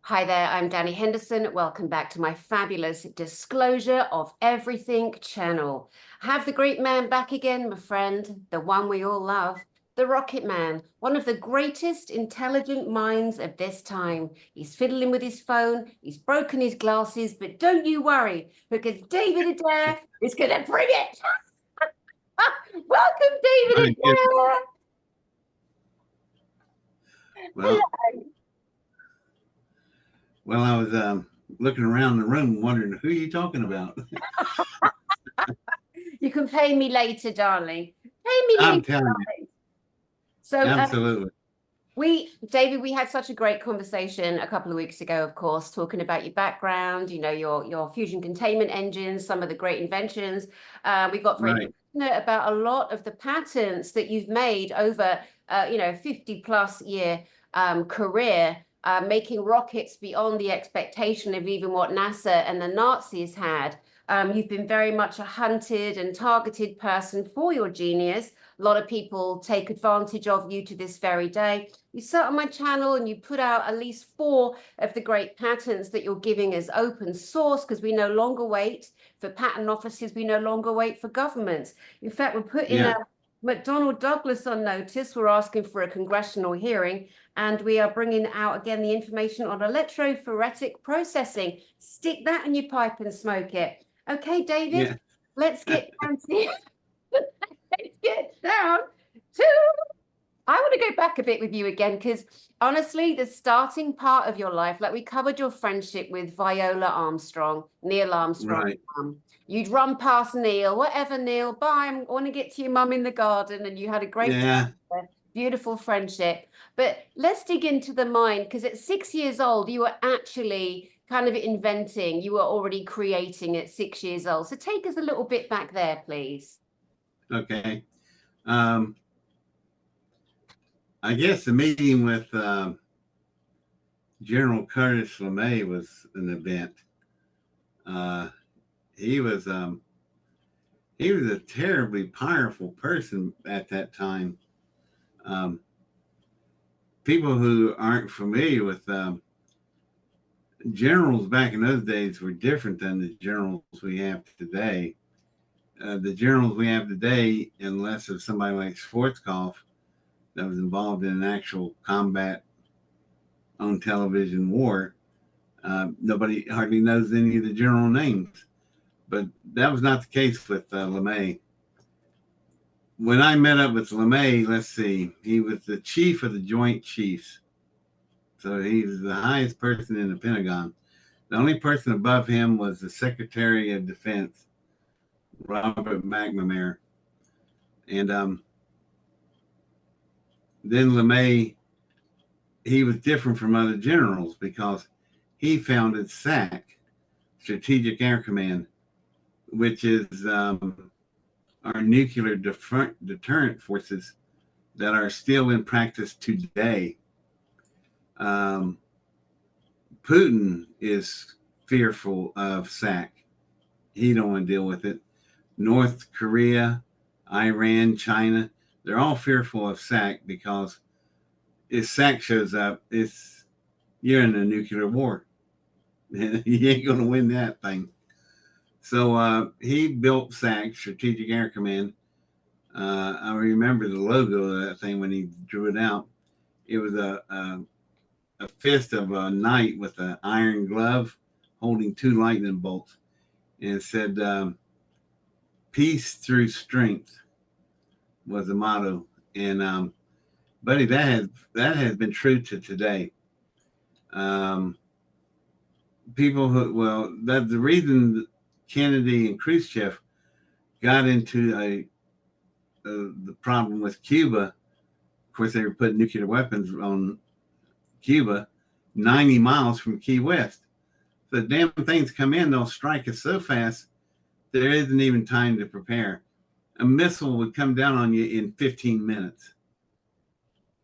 Hi there, I'm Dani Henderson. Welcome back to my fabulous Disclosure of Everything channel. Have the great man back again, my friend, the one we all love, the Rocket Man, one of the greatest intelligent minds of this time. He's fiddling with his phone, he's broken his glasses, but don't you worry, because David Adair is going to bring it. Welcome, David Adair. Well, I was looking around the room wondering, who are you talking about? You can pay me later, darling. Pay me I'm later, telling darling. So, absolutely. David, we had such a great conversation a couple of weeks ago, of course, talking about your background, you know, your fusion containment engines, some of the great inventions. We got very passionate about a lot of the patents that you've made over, 50 plus year career, making rockets beyond the expectation of even what NASA and the Nazis had. You've been very much a hunted and targeted person for your genius. A lot of people take advantage of you to this very day. You sat on my channel and you put out at least 4 of the great patents that you're giving as open source, because we no longer wait for patent offices. We no longer wait for governments. In fact, we're putting McDonnell Douglas on notice. We're asking for a congressional hearing, and we are bringing out again the information on electrophoretic processing. Stick that in your pipe and smoke it. Okay, David, let's get down to let's get down to. I want to go back a bit with you again, because honestly, the starting part of your life, like we covered your friendship with Viola Armstrong, Neil Armstrong. Right. You'd run past Neil, whatever, Neil, bye, I want to get to your mum in the garden, and you had a great time, beautiful friendship. But let's dig into the mind, because at 6 years old, you were actually kind of inventing, you were already creating at 6 years old. So take us a little bit back there, please. Okay. I guess the meeting with General Curtis LeMay was an event. He was a terribly powerful person at that time. People who aren't familiar with generals back in those days were different than the generals we have today. The generals we have today, unless of somebody like Schwarzkopf that was involved in an actual combat on television war, nobody hardly knows any of the general names. But that was not the case with LeMay. When I met up with LeMay, let's see, he was the chief of the Joint Chiefs. So he was the highest person in the Pentagon. The only person above him was the Secretary of Defense, Robert McNamara. And then LeMay, he was different from other generals because he founded SAC, Strategic Air Command, which is our nuclear deterrent forces that are still in practice today. Putin is fearful of SAC. He don't want to deal with it. North Korea, Iran, China, they're all fearful of SAC because if SAC shows up, you're in a nuclear war. You ain't going to win that thing. So he built SAC, Strategic Air Command. I remember the logo of that thing when he drew it out. It was a fist of a knight with an iron glove holding 2 lightning bolts. And it said, peace through strength was the motto. And buddy, that has been true to today. People who, that's the reason Kennedy and Khrushchev got into the problem with Cuba. Of course, they were putting nuclear weapons on Cuba 90 miles from Key West. So the damn things come in, they'll strike us so fast, there isn't even time to prepare. A missile would come down on you in 15 minutes.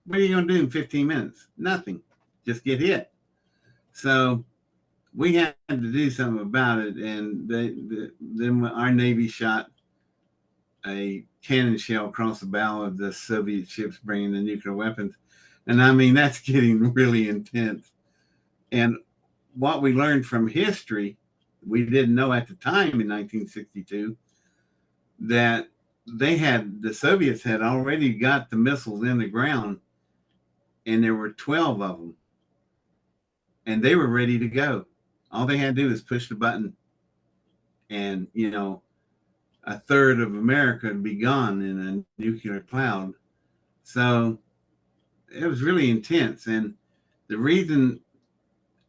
What are you going to do in 15 minutes? Nothing. Just get hit. So we had to do something about it. And then our Navy shot a cannon shell across the bow of the Soviet ships bringing the nuclear weapons. And I mean, that's getting really intense. And what we learned from history, we didn't know at the time in 1962 that the Soviets had already got the missiles in the ground, and there were 12 of them, and they were ready to go. All they had to do was push the button, and a third of America would be gone in a nuclear cloud. So it was really intense. And the reason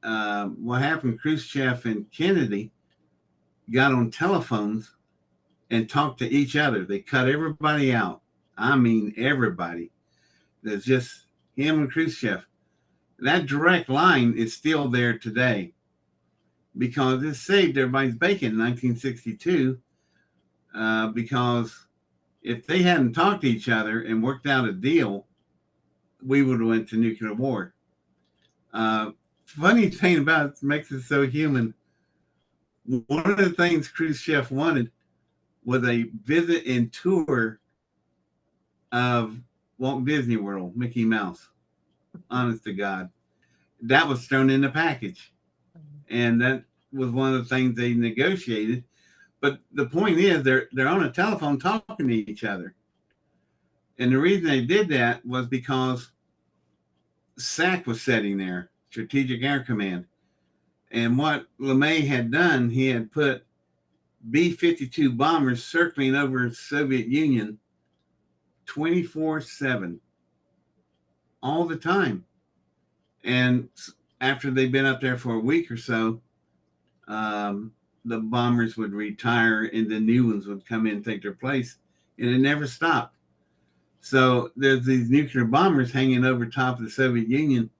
what happened, Khrushchev and Kennedy got on telephones and talked to each other. They cut everybody out. I mean, everybody. There's just him and Khrushchev. That direct line is still there today because it saved everybody's bacon in 1962. Because if they hadn't talked to each other and worked out a deal, we would have went to nuclear war. Funny thing about it makes it so human. One of the things Khrushchev wanted was a visit and tour of Walt Disney World, Mickey Mouse. Honest to God. That was thrown in the package. And that was one of the things they negotiated. But the point is, they're on a telephone talking to each other. And the reason they did that was because SAC was sitting there, Strategic Air Command. And what LeMay had done, he had put B-52 bombers circling over the Soviet Union 24/7, all the time. And after they'd been up there for a week or so, the bombers would retire and the new ones would come in and take their place. And it never stopped. So there's these nuclear bombers hanging over top of the Soviet Union,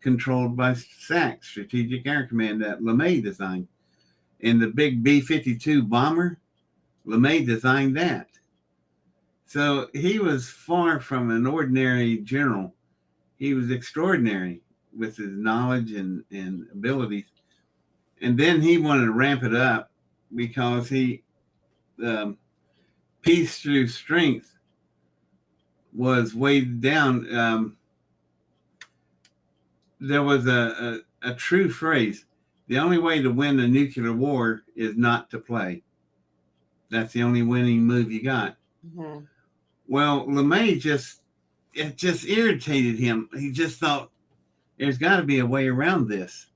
controlled by SAC, Strategic Air Command, that LeMay designed. And the big B-52 bomber, LeMay designed that. So he was far from an ordinary general. He was extraordinary with his knowledge and abilities. And then he wanted to ramp it up because peace through strength was weighed down. There was a true phrase: the only way to win a nuclear war is not to play. That's the only winning move you got. Mm-hmm. Well, LeMay it just irritated him. He just thought there's got to be a way around this.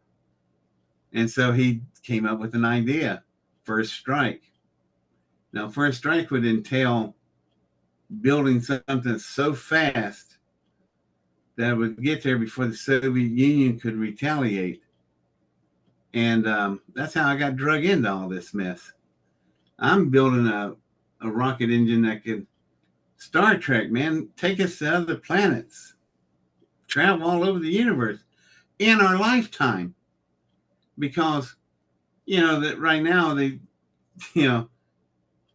And so he came up with an idea, first strike. Now, first strike would entail building something so fast that it would get there before the Soviet Union could retaliate. And that's how I got drug into all this mess. I'm building a rocket engine that could, Star Trek, man, take us to other planets, travel all over the universe in our lifetime. Because, that right now they,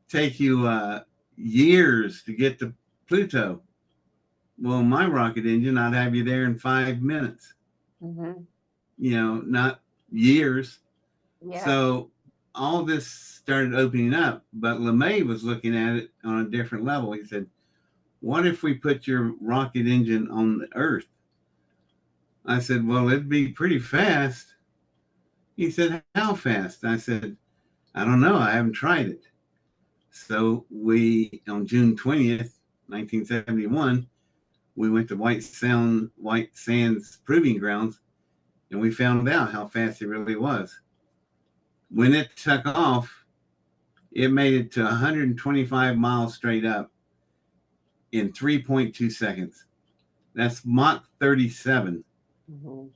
take you years to get to Pluto. Well, my rocket engine, I'd have you there in 5 minutes. Mm-hmm. Not years. Yeah. So all this started opening up, but LeMay was looking at it on a different level. He said, what if we put your rocket engine on the Earth? I said, well, it'd be pretty fast. He said, how fast? I said, I don't know. I haven't tried it. So on June 20th, 1971, we went to White Sands Proving Grounds, and we found out how fast it really was. When it took off, it made it to 125 miles straight up in 3.2 seconds. That's Mach 37. Mm-hmm.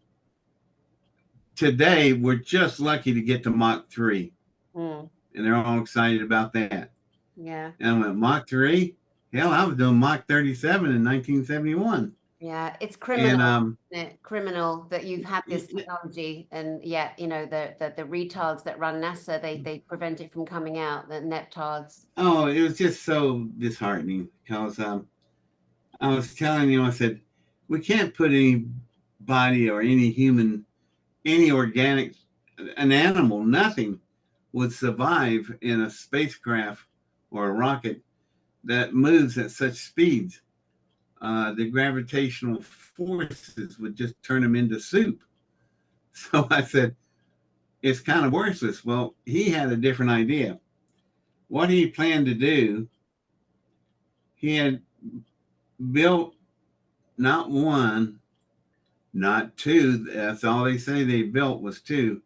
Today, we're just lucky to get to Mach 3. And they're all excited about that. Yeah. And I went, Mach 3? Hell, I was doing Mach 37 in 1971. Yeah, it's criminal. Isn't it? Criminal that you've had this technology, and yet, the retards that run NASA, they prevent it from coming out, the neptards. Oh, it was just so disheartening because I was telling you, I said, we can't put anybody or any human, any organic, an animal, nothing would survive in a spacecraft or a rocket that moves at such speeds. The gravitational forces would just turn them into soup. So I said, it's kind of worthless. Well, he had a different idea. What he planned to do, he had built not one, not two. That's all they say they built was two.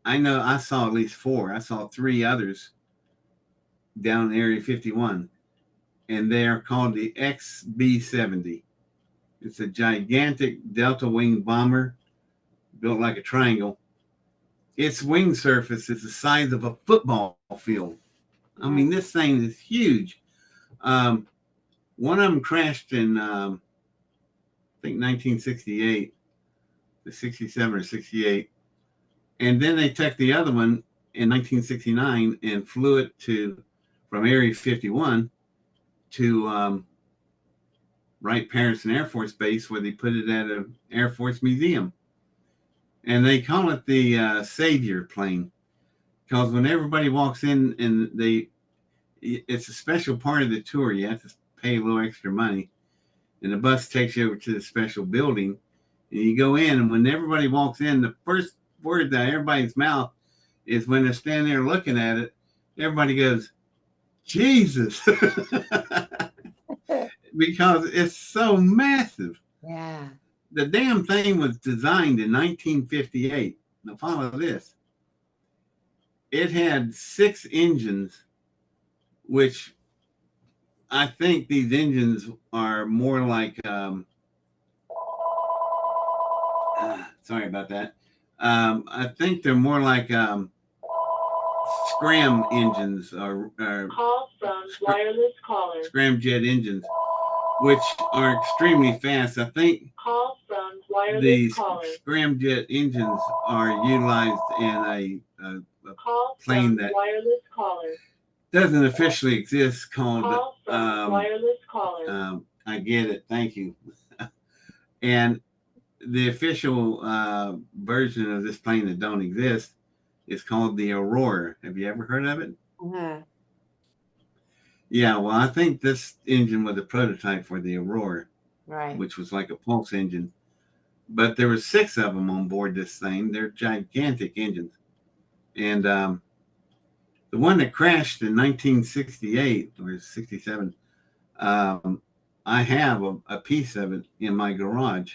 I know I saw at least four. I saw three others down in Area 51, and they are called the XB-70. It's a gigantic delta wing bomber built like a triangle. Its wing surface is the size of a football field. I mean, this thing is huge. One of them crashed in, I think, 1968, the 67 or 68. And then they took the other one in 1969 and flew it from Area 51 to Wright-Patterson Air Force Base, where they put it at an Air Force museum. And they call it the Savior plane, because when everybody walks in and it's a special part of the tour. You have to pay a little extra money, and the bus takes you over to the special building, and you go in. And when everybody walks in, the first word out of everybody's mouth is, when they're standing there looking at it, everybody goes, Jesus, because it's so massive. Yeah. The damn thing was designed in 1958. Now follow this. It had 6 engines, which I think these engines are more like, sorry about that. I think they're more like scram engines, or call from wireless caller. Scramjet engines, which are extremely fast. I think call from wireless these caller. scramjet engines are utilized in a call plane from that wireless caller. doesn't officially exist, called Call from wireless caller. I get it. Thank you. And the official version of this plane that don't exist is called the Aurora. Have you ever heard of it? Mm-hmm. Yeah, well, I think this engine was a prototype for the Aurora, Right. which was like a pulse engine. But there were 6 of them on board this thing. They're gigantic engines. And the one that crashed in 1968 or 67, I have a piece of it in my garage.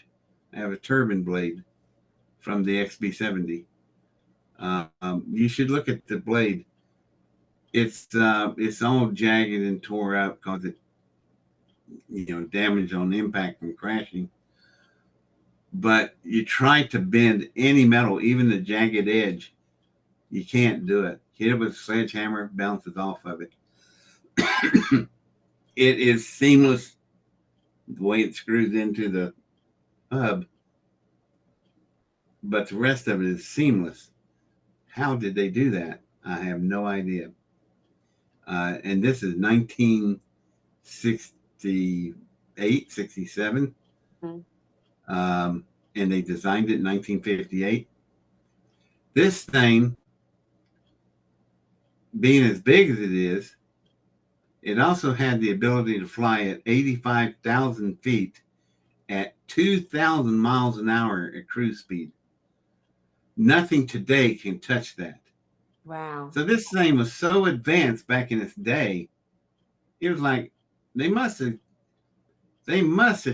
I have a turbine blade from the XB-70. You should look at the blade. It's all jagged and tore up because it, damaged on impact from crashing. But you try to bend any metal, even the jagged edge, you can't do it. Hit it with a sledgehammer, bounces off of it. It is seamless the way it screws into the hub, but the rest of it is seamless. How did they do that? I have no idea. And this is 1968, 67. Mm-hmm. And they designed it in 1958. This thing, being as big as it is, it also had the ability to fly at 85,000 feet at 2,000 miles an hour at cruise speed. Nothing today can touch that. Wow. So this thing was so advanced back in its day. It was like they must have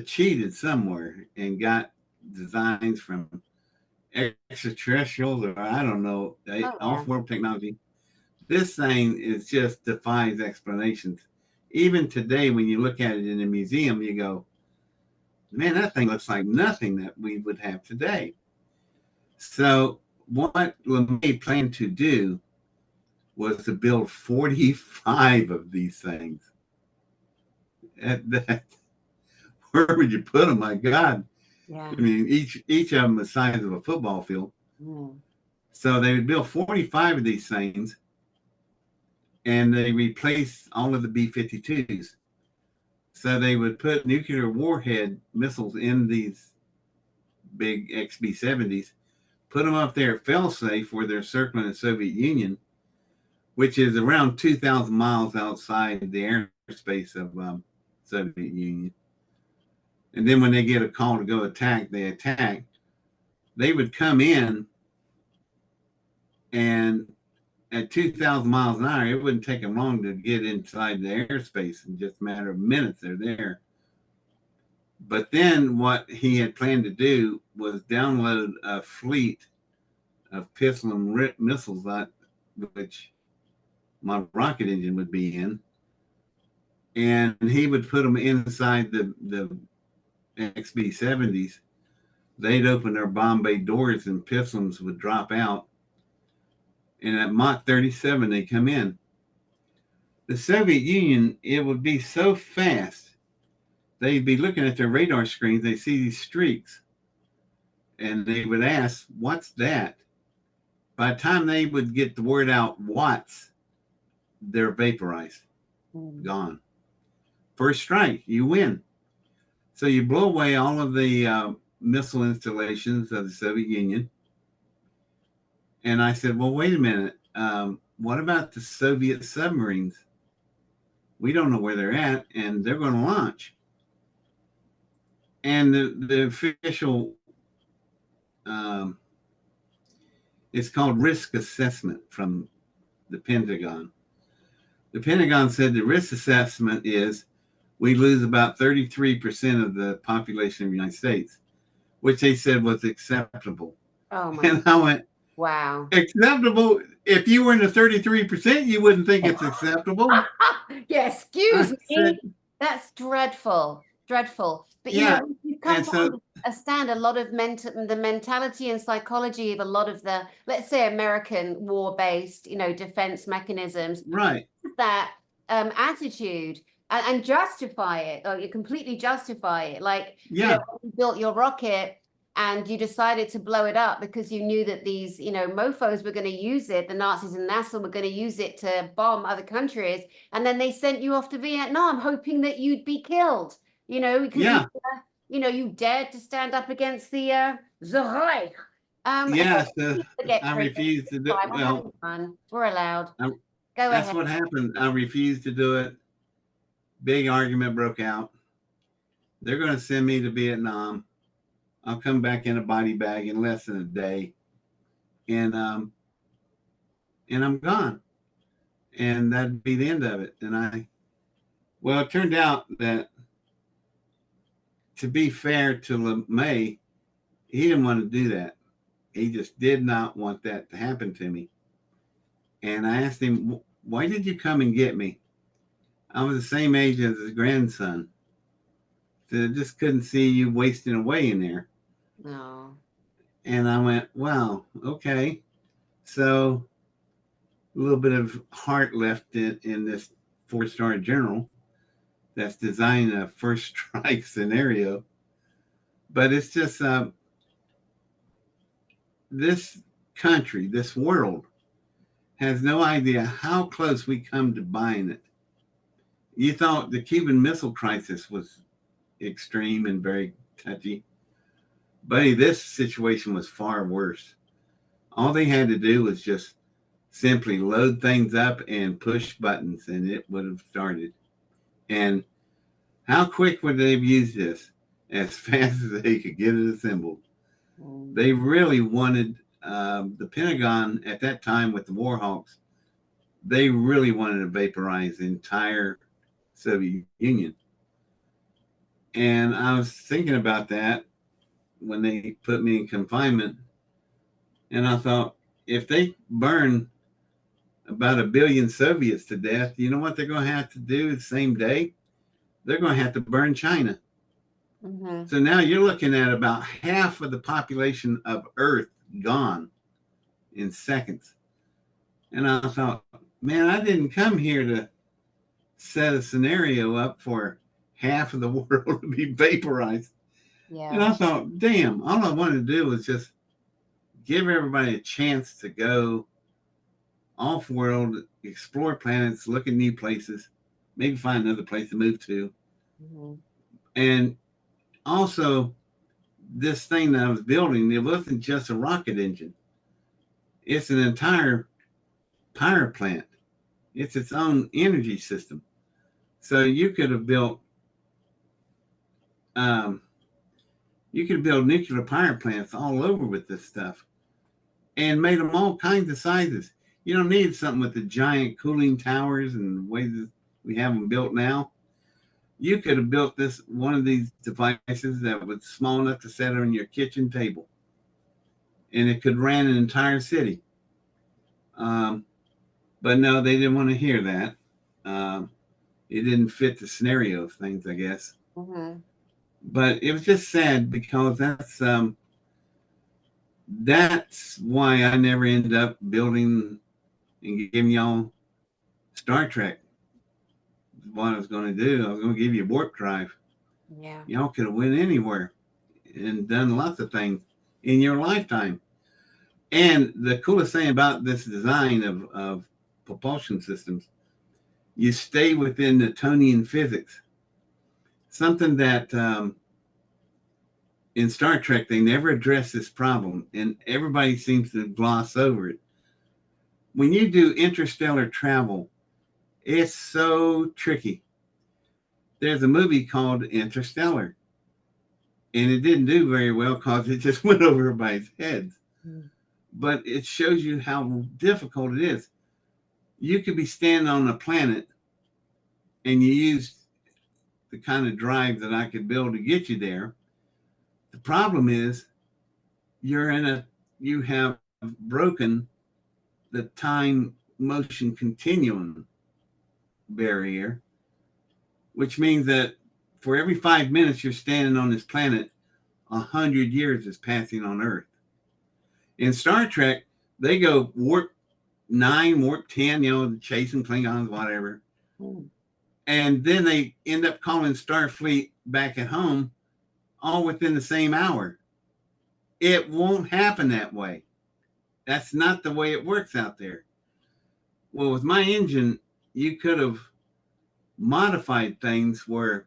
cheated somewhere and got designs from extraterrestrials, or I don't know, off-world technology. This thing is just defies explanations. Even today, when you look at it in a museum, you go, man, that thing looks like nothing that we would have today. So what LeMay planned to do was to build 45 of these things. Where would you put them? My God. Yeah. I mean, each of them the size of a football field. Mm. So they would build 45 of these things, and they replaced all of the B-52s. So they would put nuclear warhead missiles in these big XB-70s, put them up there at fail-safe where they're circling the Soviet Union, which is around 2,000 miles outside the airspace of Soviet Union. And then when they get a call to go attack, they attack. They would come in And at 2,000 miles an hour, it wouldn't take them long to get inside the airspace. In just a matter of minutes, they're there. But then what he had planned to do was download a fleet of pistol and missiles, which my rocket engine would be in. And he would put them inside the XB-70s. They'd open their bomb bay doors and pistols would drop out. And at Mach 37, they come in. The Soviet Union, it would be so fast. They'd be looking at their radar screens. They see these streaks. And they would ask, what's that? By the time they would get the word out, watts, they're vaporized. Gone. First strike, you win. So you blow away all of the missile installations of the Soviet Union. And I said, well, wait a minute. What about the Soviet submarines? We don't know where they're at, and they're going to launch. And the official, it's called risk assessment from the Pentagon. The Pentagon said the risk assessment is we lose about 33% of the population of the United States, which they said was acceptable. Oh my! And I went, wow. Acceptable? If you were in the 33%, you wouldn't think it's acceptable. Yeah, excuse me. That's dreadful. Dreadful. But you know, you've come to understand a lot of the mentality and psychology of a lot of the, let's say, American war-based, defense mechanisms. Right. That attitude and justify it, or you completely justify it. Like, you built your rocket and you decided to blow it up because you knew that these, mofos were going to use it. The Nazis and NASA were going to use it to bomb other countries. And then they sent you off to Vietnam, hoping that you'd be killed, because you dared to stand up against the Reich. I refused to do it. Well, we're allowed. Go That's ahead. what happened. I refused to do it. Big argument broke out. They're going to send me to Vietnam. I'll come back in a body bag in less than a day. And I'm gone. And that'd be the end of it. And it turned out that, to be fair to LeMay, he didn't want to do that. He just did not want that to happen to me. And I asked him, why did you come and get me? I was the same age as his grandson. So I just couldn't see you wasting away in there. No. And I went, wow, okay. So a little bit of heart left in this 4-star general that's designing a first strike scenario. But it's just this country, this world, has no idea how close we come to buying it. You thought the Cuban Missile Crisis was extreme and very touchy. Buddy, this situation was far worse. All they had to do was just simply load things up and push buttons, and it would have started. And how quick would they have used this? As fast as they could get it assembled. They really wanted, the Pentagon at that time with the Warhawks, they really wanted to vaporize the entire Soviet Union. And I was thinking about that when they put me in confinement. And I thought, if they burn about 1 billion Soviets to death, you know what they're going to have to do the same day? They're going to have to burn China. Mm-hmm. So now you're looking at about half of the population of Earth gone in seconds. And I thought, man, I didn't come here to set a scenario up for half of the world to be vaporized. Yeah. And I thought, damn, all I wanted to do was just give everybody a chance to go off world, explore planets, look at new places, maybe find another place to move to. Mm-hmm. And also, this thing that I was building, it wasn't just a rocket engine. It's an entire power plant. It's its own energy system. So you could have built nuclear power plants all over with this stuff. and made them all kinds of sizes. You don't need something with the giant cooling towers and the way that we have them built now. You could have built one of these devices that was small enough to set on your kitchen table, and it could run an entire city. But no, they didn't want to hear that. It didn't fit the scenario of things, I guess. Mm-hmm. But it was just sad because that's why I never ended up building and giving y'all Star Trek. What I was going to do, I was going to give you a warp drive. Yeah. Y'all could have went anywhere and done lots of things in your lifetime. And the coolest thing about this design of propulsion systems, you stay within Newtonian physics. Something that in Star Trek, they never address this problem, and everybody seems to gloss over it. When you do interstellar travel, it's so tricky. There's a movie called Interstellar, and it didn't do very well because it just went over everybody's heads. Mm. But it shows you how difficult it is. You could be standing on a planet, and you use the kind of drive that I could build to get you there. The problem is you have broken the time motion continuum barrier, which means that for every 5 minutes you're standing on this planet, 100 years is passing on Earth. In Star Trek, they go warp 9, warp 10, chasing Klingons, whatever. Mm. And then they end up calling Starfleet back at home all within the same hour. It won't happen that way. That's not the way it works out there. Well, with my engine, you could have modified things where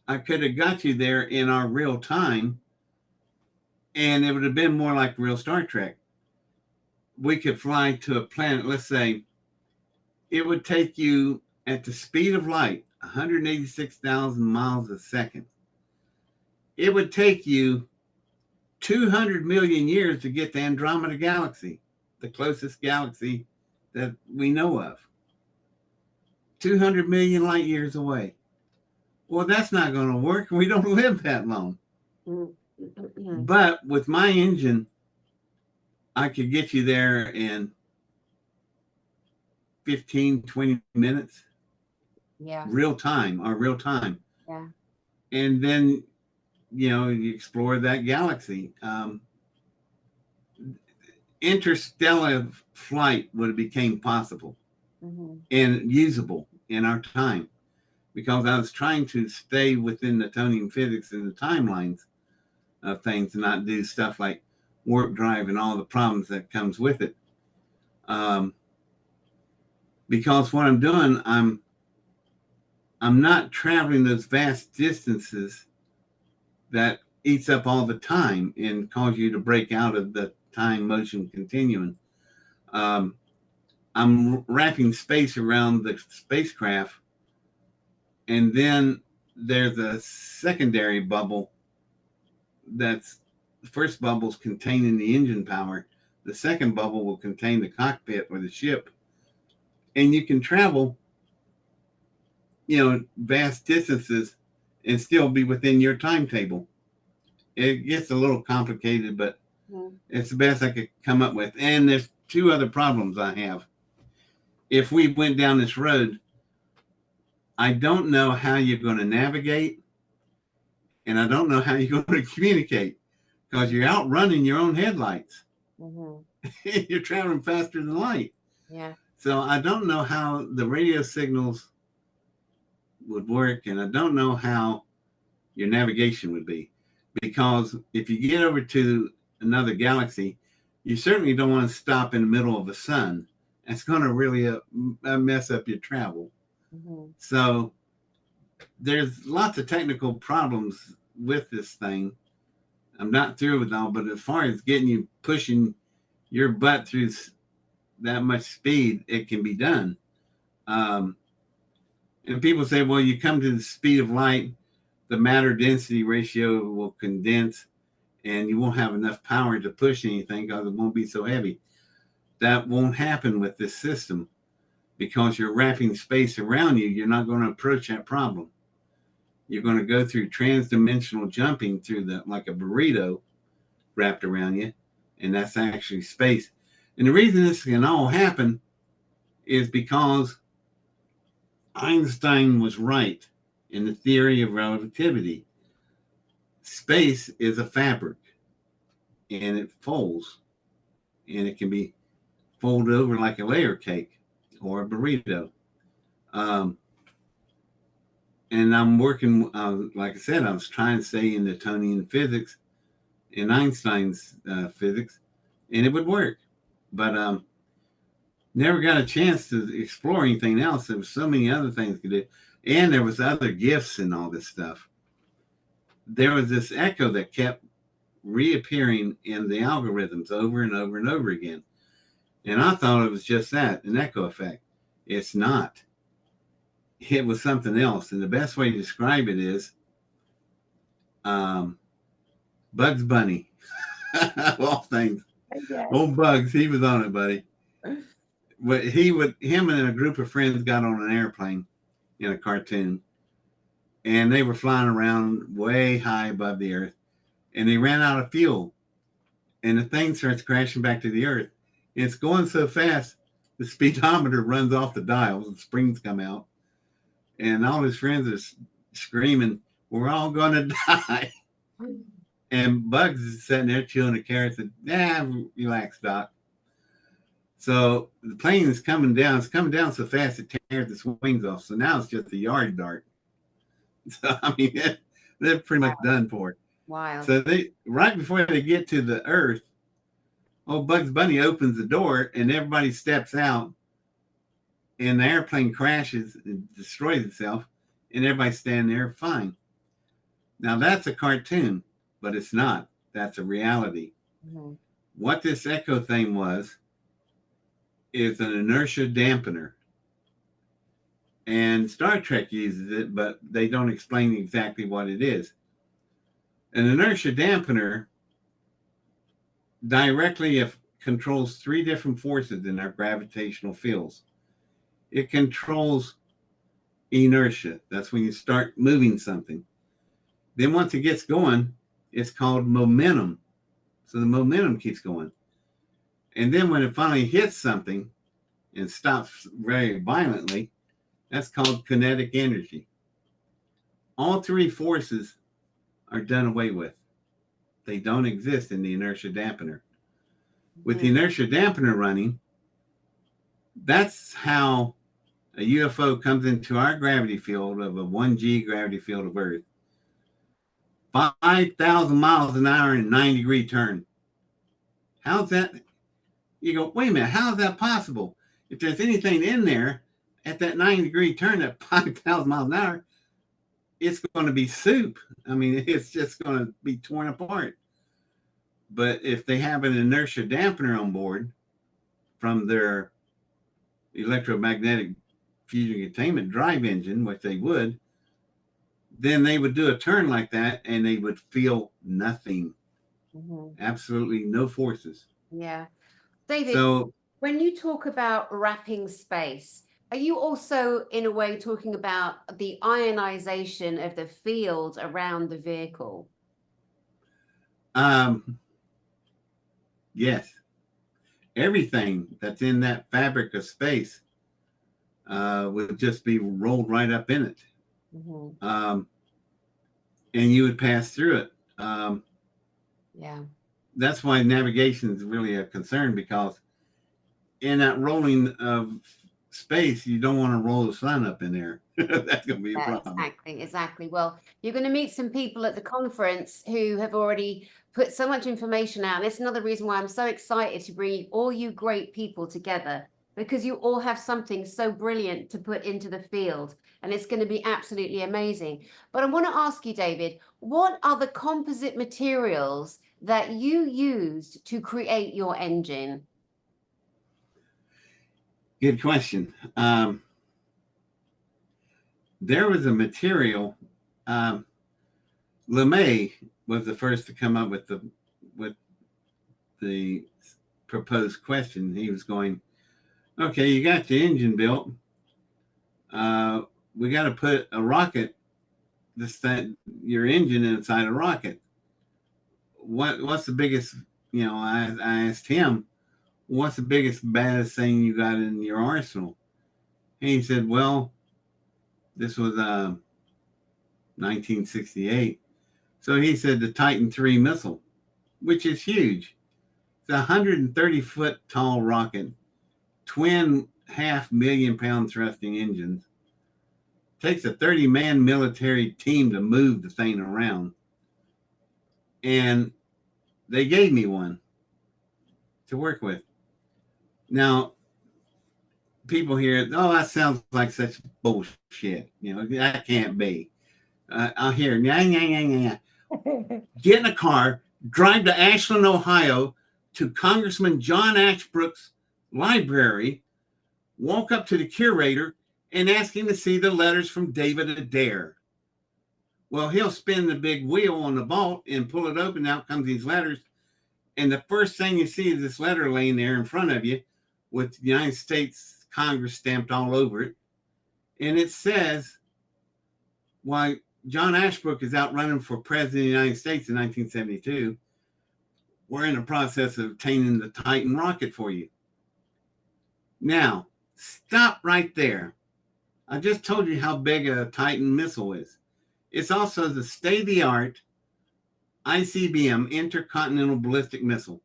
I could have got you there in our real time, and it would have been more like real Star Trek. We could fly to a planet, let's say, it would take you at the speed of light, 186,000 miles a second. It would take you 200 million years to get to Andromeda Galaxy, the closest galaxy that we know of. 200 million light years away. Well, that's not going to work. We don't live that long. Mm-hmm. But with my engine, I could get you there in 15, 20 minutes. Yeah. Real time. Yeah. And then, you explore that galaxy. Interstellar flight would have became possible. Mm-hmm. And usable in our time, because I was trying to stay within Newtonian physics and the timelines of things and not do stuff like warp drive and all the problems that comes with it. Because what I'm doing, I'm not traveling those vast distances that eats up all the time and cause you to break out of the time motion continuum. I'm wrapping space around the spacecraft, and then there's a secondary bubble. That's the first bubble is containing the engine power. The second bubble will contain the cockpit or the ship, and you can travel, vast distances and still be within your timetable. It gets a little complicated, but it's the best I could come up with. And there's two other problems I have. If we went down this road, I don't know how you're going to navigate, and I don't know how you're going to communicate, because you're outrunning your own headlights. Mm-hmm. You're traveling faster than light. Yeah. So I don't know how the radio signals would work, and I don't know how your navigation would be, because if you get over to another galaxy, you certainly don't want to stop in the middle of the sun. That's going to really mess up your travel. Mm-hmm. So there's lots of technical problems with this thing. I'm not through with all, but as far as pushing your butt through that much speed, it can be done. And people say, well, you come to the speed of light, the matter density ratio will condense, and you won't have enough power to push anything because it won't be so heavy. That won't happen with this system because you're wrapping space around you. You're not going to approach that problem. You're going to go through trans-dimensional jumping through like a burrito wrapped around you, and that's actually space. And the reason this can all happen is because Einstein was right in the theory of relativity. Space is a fabric, and it folds, and it can be folded over like a layer cake or a burrito. And I'm working, like I said, I was trying to stay in Newtonian physics, in Einstein's physics, and it would work. But never got a chance to explore anything else. There was so many other things to do. And there was other gifts and all this stuff. There was this echo that kept reappearing in the algorithms over and over and over again. And I thought it was just that, an echo effect. It's not. It was something else. And the best way to describe it is Bugs Bunny. Of all things. Yeah. Old Bugs, he was on it, buddy. But him and a group of friends got on an airplane in a cartoon, and they were flying around way high above the earth, and they ran out of fuel, and the thing starts crashing back to the earth. And it's going so fast, the speedometer runs off the dials, and springs come out, and all his friends are screaming, "We're all going to die." And Bugs is sitting there chewing a carrot and said, relax, Doc. So the plane is coming down. It's coming down so fast it tears its wings off. So now it's just a yard dart. So, I mean, they're pretty much done for it. Wow. So right before they get to the earth, old Bugs Bunny opens the door and everybody steps out, and the airplane crashes and destroys itself, and everybody's standing there fine. Now that's a cartoon, but it's not. That's a reality. Mm-hmm. What this echo thing was is an inertia dampener. And Star Trek uses it, but they don't explain exactly what it is. An inertia dampener directly controls three different forces in our gravitational fields. It controls inertia. That's when you start moving something. Then once it gets going, it's called momentum. So the momentum keeps going. And then when it finally hits something and stops very violently, that's called kinetic energy. All three forces are done away with. They don't exist in the inertia dampener. With the inertia dampener running, that's how a UFO comes into our gravity field of a 1G gravity field of Earth. 5,000 miles an hour and a 90-degree turn. How's that? You go, wait a minute, how is that possible? If there's anything in there at that 90-degree turn at 5,000 miles an hour, it's going to be soup. I mean, it's just going to be torn apart. But if they have an inertia dampener on board from their electromagnetic fusion containment drive engine, which they would, then they would do a turn like that and they would feel nothing. Mm-hmm. Absolutely no forces. Yeah. David, so when you talk about wrapping space, are you also in a way talking about the ionization of the field around the vehicle? Yes. Everything that's in that fabric of space would just be rolled right up in it. Mm-hmm. And you would pass through it. Yeah. That's why navigation is really a concern, because in that rolling of space, you don't want to roll the sun up in there. That's going to be a problem. Exactly. Well, you're going to meet some people at the conference who have already put so much information out. And it's another reason why I'm so excited to bring all you great people together, because you all have something so brilliant to put into the field, and it's going to be absolutely amazing. But I want to ask you, David, what are the composite materials that you used to create your engine? Good question. There was a material, LeMay was the first to come up with the proposed question. He was going, okay, you got the engine built. We got to put a rocket, your engine inside a rocket. What's the biggest, I asked him, what's the biggest, baddest thing you got in your arsenal? And he said, well, this was 1968. So he said the Titan III missile, which is huge. It's a 130-foot tall rocket, twin 500,000-pound thrusting engines. Takes a 30-man military team to move the thing around. And they gave me one to work with. Now, people hear, oh, that sounds like such bullshit. That can't be. I'll hear, yeah. Get in a car, drive to Ashland, Ohio, to Congressman John Ashbrook's library, walk up to the curator and ask him to see the letters from David Adair. Well, he'll spin the big wheel on the vault and pull it open. Out comes these letters. And the first thing you see is this letter laying there in front of you with the United States Congress stamped all over it. And it says, why John Ashbrook is out running for president of the United States in 1972. We're in the process of obtaining the Titan rocket for you. Now, stop right there. I just told you how big a Titan missile is. It's also the state-of-the-art ICBM, Intercontinental Ballistic Missile.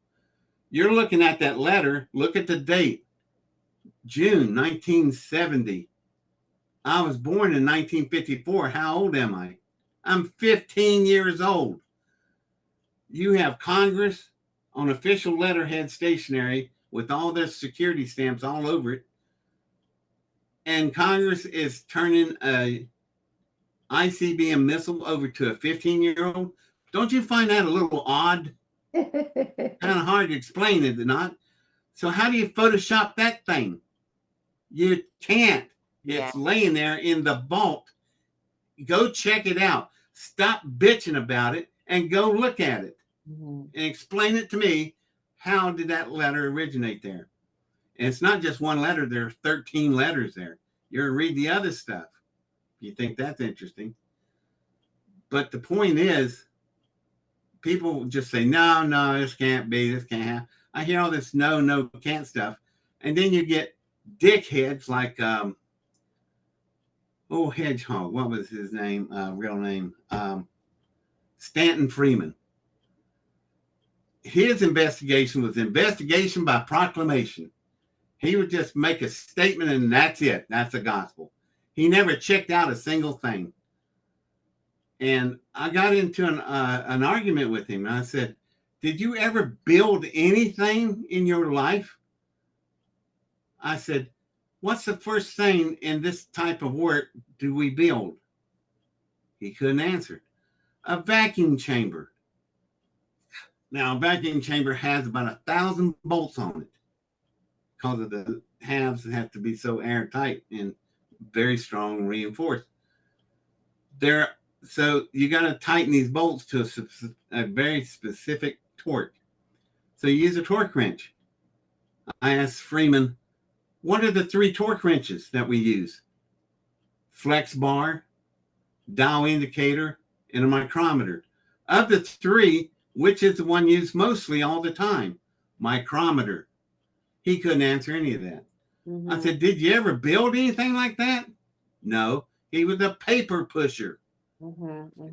You're looking at that letter. Look at the date. June 1970. I was born in 1954. How old am I? I'm 15 years old. You have Congress on official letterhead stationery with all their security stamps all over it. And Congress is turning a ICBM missile over to a 15-year-old. Don't you find that a little odd? Kind of hard to explain, is it not? So how do you Photoshop that thing? You can't. It's laying there in the vault. Go check it out. Stop bitching about it and go look at it. And explain it to me. How did that letter originate there? And it's not just one letter. There are 13 letters there. You're read the other stuff. You think that's interesting. But the point is, people just say, no, this can't be, this can't happen. I hear all this no, can't stuff. And then you get dickheads like, Hedgehog. What was his name? Real name? Stanton Freeman. His investigation was investigation by proclamation. He would just make a statement and that's it. That's the gospel. He never checked out a single thing. And I got into an argument with him. And I said, did you ever build anything in your life? I said, what's the first thing in this type of work do we build? He couldn't answer. A vacuum chamber. Now, a vacuum chamber has about 1,000 bolts on it because of the halves that have to be so airtight and very strong reinforced. So you got to tighten these bolts to a very specific torque. So you use a torque wrench. I asked Freeman, what are the 3 torque wrenches that we use? Flex bar, dial indicator, and a micrometer. Of the 3, which is the one used mostly all the time? Micrometer. He couldn't answer any of that. I said, did you ever build anything like that? No. He was a paper pusher.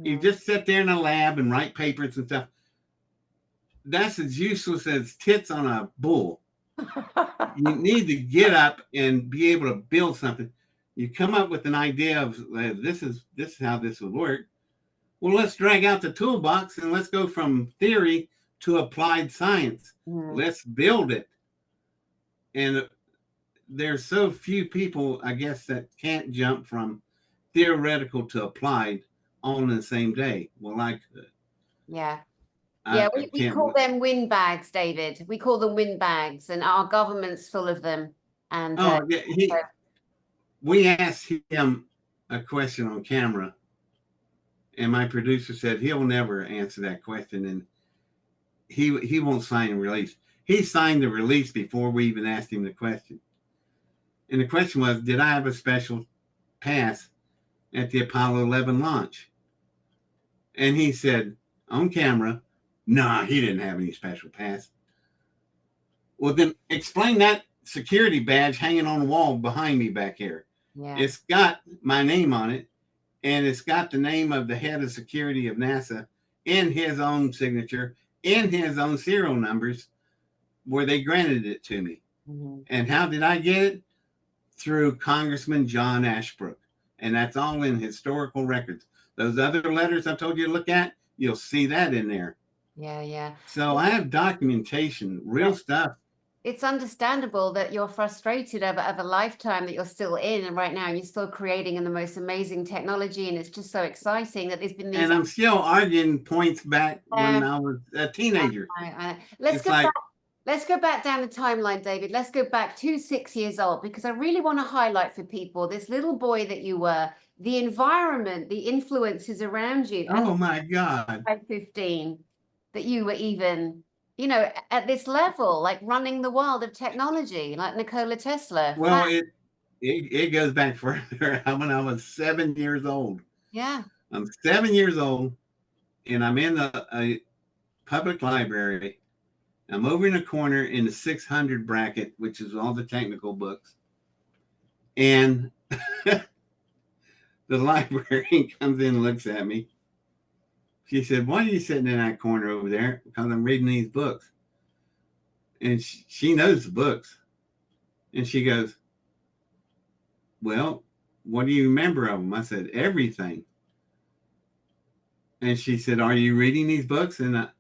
You just sit there in a lab and write papers and stuff. That's as useless as tits on a bull. You need to get up and be able to build something. You come up with an idea of this is how this would work. Well, let's drag out the toolbox and let's go from theory to applied science. Let's build it. And there's so few people, I guess, that can't jump from theoretical to applied on the same day. Well, I could. Yeah. We call them windbags, David. We call them windbags, and our government's full of them. And we asked him a question on camera, And my producer said he'll never answer that question, and he won't sign a release. He signed the release before we even asked him the question. And the question was, did I have a special pass at the Apollo 11 launch? And he said on camera, nah, he didn't have any special pass. Well, then explain that security badge hanging on the wall behind me back here. Yeah. It's got my name on it, and it's got the name of the head of security of NASA in his own signature, in his own serial numbers, where they granted it to me. Mm-hmm. And how did I get it? Through Congressman John Ashbrook. And that's all in historical records. Those other letters I told you to look at, you'll see that in there. Yeah, yeah. So I have documentation, real stuff. It's understandable that you're frustrated of a lifetime that you're still in, and right now you're still creating in the most amazing technology, and it's just so exciting that there's been these. And I'm still arguing points back when I was a teenager. Let's go back down the timeline, David. Let's go back to 6 years old, because I really want to highlight for people this little boy that you were, the environment, the influences around you. Oh my God. By 15, that you were even, you know, at this level, like running the world of technology, like Nikola Tesla. Well, it goes back further. When I was 7 years old. Yeah. I'm 7 years old, and I'm in a public library. I'm over in a corner in the 600 bracket, which is all the technical books. And the librarian comes in and looks at me. She said, why are you sitting in that corner over there? Because I'm reading these books. And she knows the books. And she goes, well, what do you remember of them? I said, everything. And she said, are you reading these books? And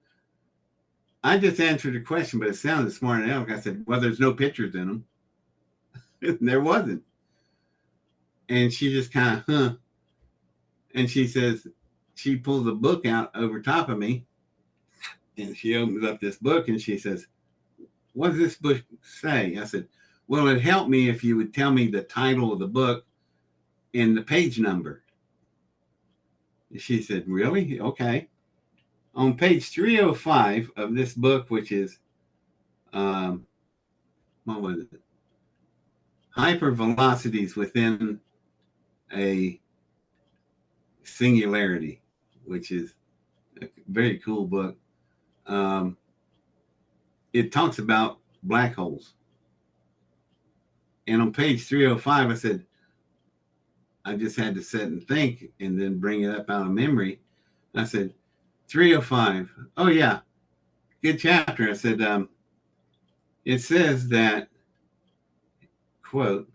I just answered the question, but it sounded smart enough. I said, well, there's no pictures in them. There wasn't. And she just kind of, And she says, she pulls a book out over top of me, and she opens up this book, and she says, what does this book say? I said, well, it'd help me if you would tell me the title of the book and the page number. And she said, really? Okay. On page 305 of this book, which is, what was it? Hypervelocities within a singularity, which is a very cool book. It talks about black holes. And on page 305, I said, I just had to sit and think and then bring it up out of memory. I said, 305. Oh, yeah. Good chapter. I said, it says that, quote,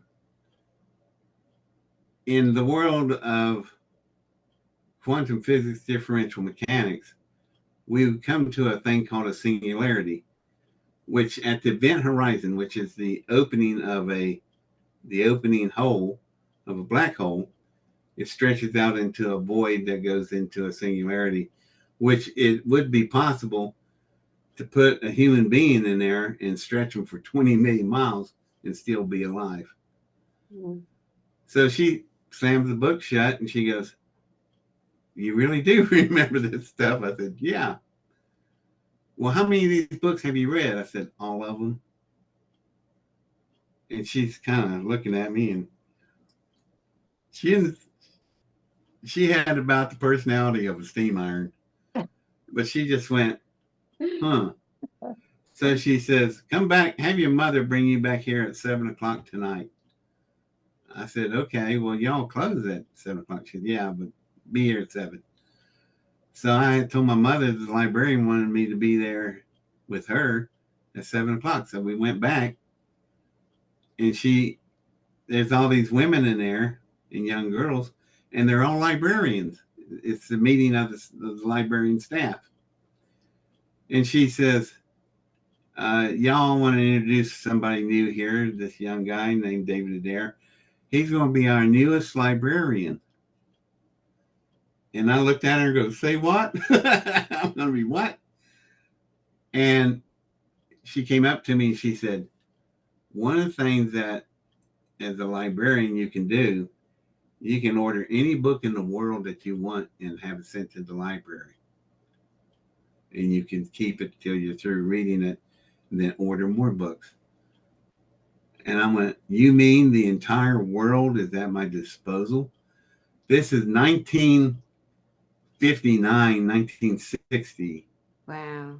in the world of quantum physics differential mechanics, we come to a thing called a singularity, which at the event horizon, which is the opening of the opening hole of a black hole, it stretches out into a void that goes into a singularity, which it would be possible to put a human being in there and stretch them for 20 million miles and still be alive. Mm-hmm. So she slams the book shut and she goes, you really do remember this stuff? I said, yeah. Well, how many of these books have you read? I said, all of them. And she's kind of looking at me, and she had about the personality of a steam iron, but she just went, huh. So she says, come back, have your mother bring you back here at 7 o'clock tonight. I said, okay, well, y'all close at 7 o'clock. She said, yeah, but be here at 7. So I told my mother the librarian wanted me to be there with her at 7 o'clock. So we went back, and there's all these women in there and young girls, and they're all librarians. It's the meeting of the librarian staff. And she says, y'all want to introduce somebody new here, this young guy named David Adair. He's going to be our newest librarian. And I looked at her and go, say what? I'm going to be what? And she came up to me and she said, one of the things that as a librarian you can do You can order any book in the world that you want and have it sent to the library. And you can keep it till you're through reading it and then order more books. And I went, you mean the entire world is at my disposal? This is 1959, 1960. Wow.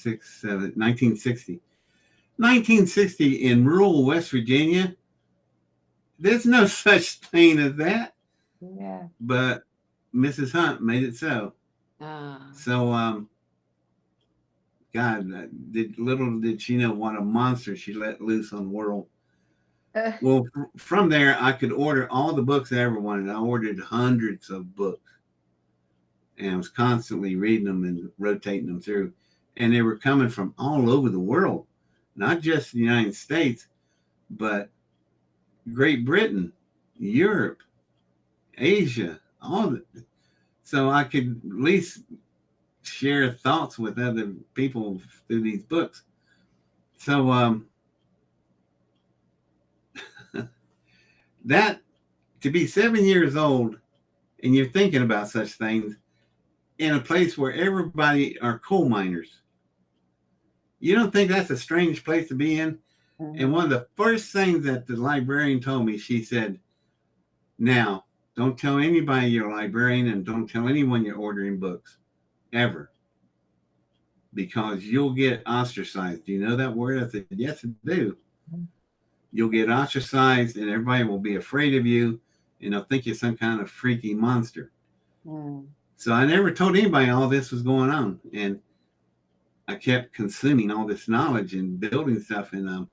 1960. 1960 in rural West Virginia. There's no such thing as that. Yeah. But Mrs. Hunt made it so. So, God, little did she know what a monster she let loose on the world. Well, from there, I could order all the books I ever wanted. I ordered hundreds of books. And I was constantly reading them and rotating them through. And they were coming from all over the world, not just the United States, but Great Britain, Europe, Asia, all of it. So I could at least share thoughts with other people through these books. So that, to be 7 years old and you're thinking about such things in a place where everybody are coal miners, you don't think that's a strange place to be in? Mm-hmm. And one of the first things that the librarian told me, she said, now, don't tell anybody you're a librarian and don't tell anyone you're ordering books, ever. Because you'll get ostracized. Do you know that word? I said, yes, I do. You'll get ostracized and everybody will be afraid of you and they'll think you're some kind of freaky monster. So I never told anybody all this was going on. And I kept consuming all this knowledge and building stuff. And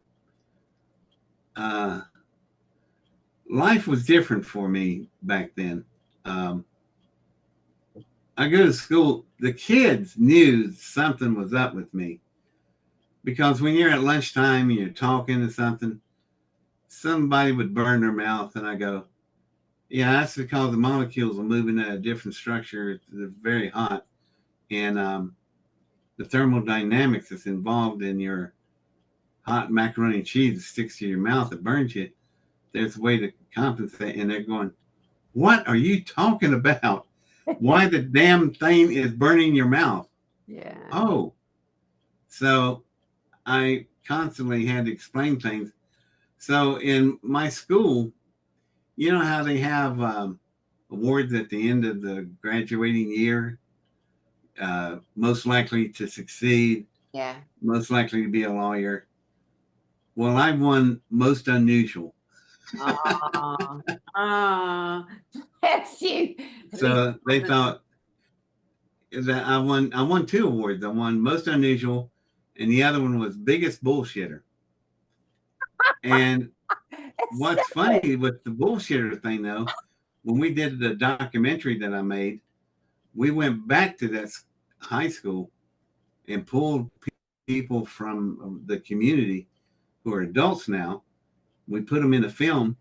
life was different for me back then. I go to school. The kids knew something was up with me. Because when you're at lunchtime and you're talking to somebody would burn their mouth. And I go, yeah, that's because the molecules are moving at a different structure. They're very hot. And the thermodynamics that's involved in your hot macaroni and cheese that sticks to your mouth, that burns you, there's a way to compensate. And they're going, what are you talking about? Why the damn thing is burning your mouth? Yeah. Oh. So I constantly had to explain things. So in my school, you know how they have awards at the end of the graduating year? Most likely to succeed. Yeah. Most likely to be a lawyer. Well, I won most unusual. Yes, you. So they thought that I won 2 awards. I won most unusual, and the other one was biggest bullshitter. And what's funny with the bullshitter thing, though, when we did the documentary that I made, we went back to that high school and pulled people from the community who are adults now. We put them in a film,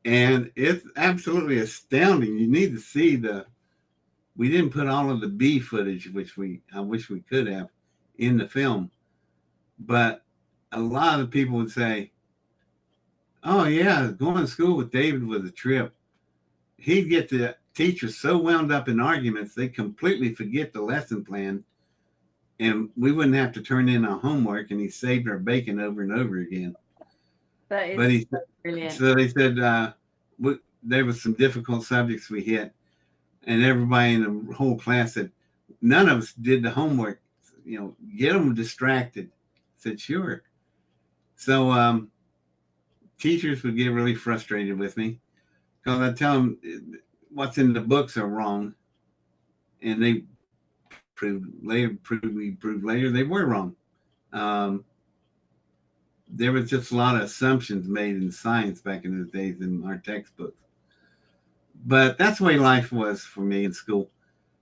and it's absolutely astounding. You need to see we didn't put all of the B footage, which I wish we could have, in the film. But a lot of people would say, oh yeah, going to school with David was a trip. He'd get the teachers so wound up in arguments, they completely forget the lesson plan. And we wouldn't have to turn in our homework, and he saved our bacon over and over again. That is brilliant. So they said there was some difficult subjects we hit, and everybody in the whole class said, none of us did the homework. You know, get them distracted. I said, sure. So teachers would get really frustrated with me because I tell them what's in the books are wrong, and they proved later they were wrong. There was just a lot of assumptions made in science back in those days in our textbooks. But that's the way life was for me in school.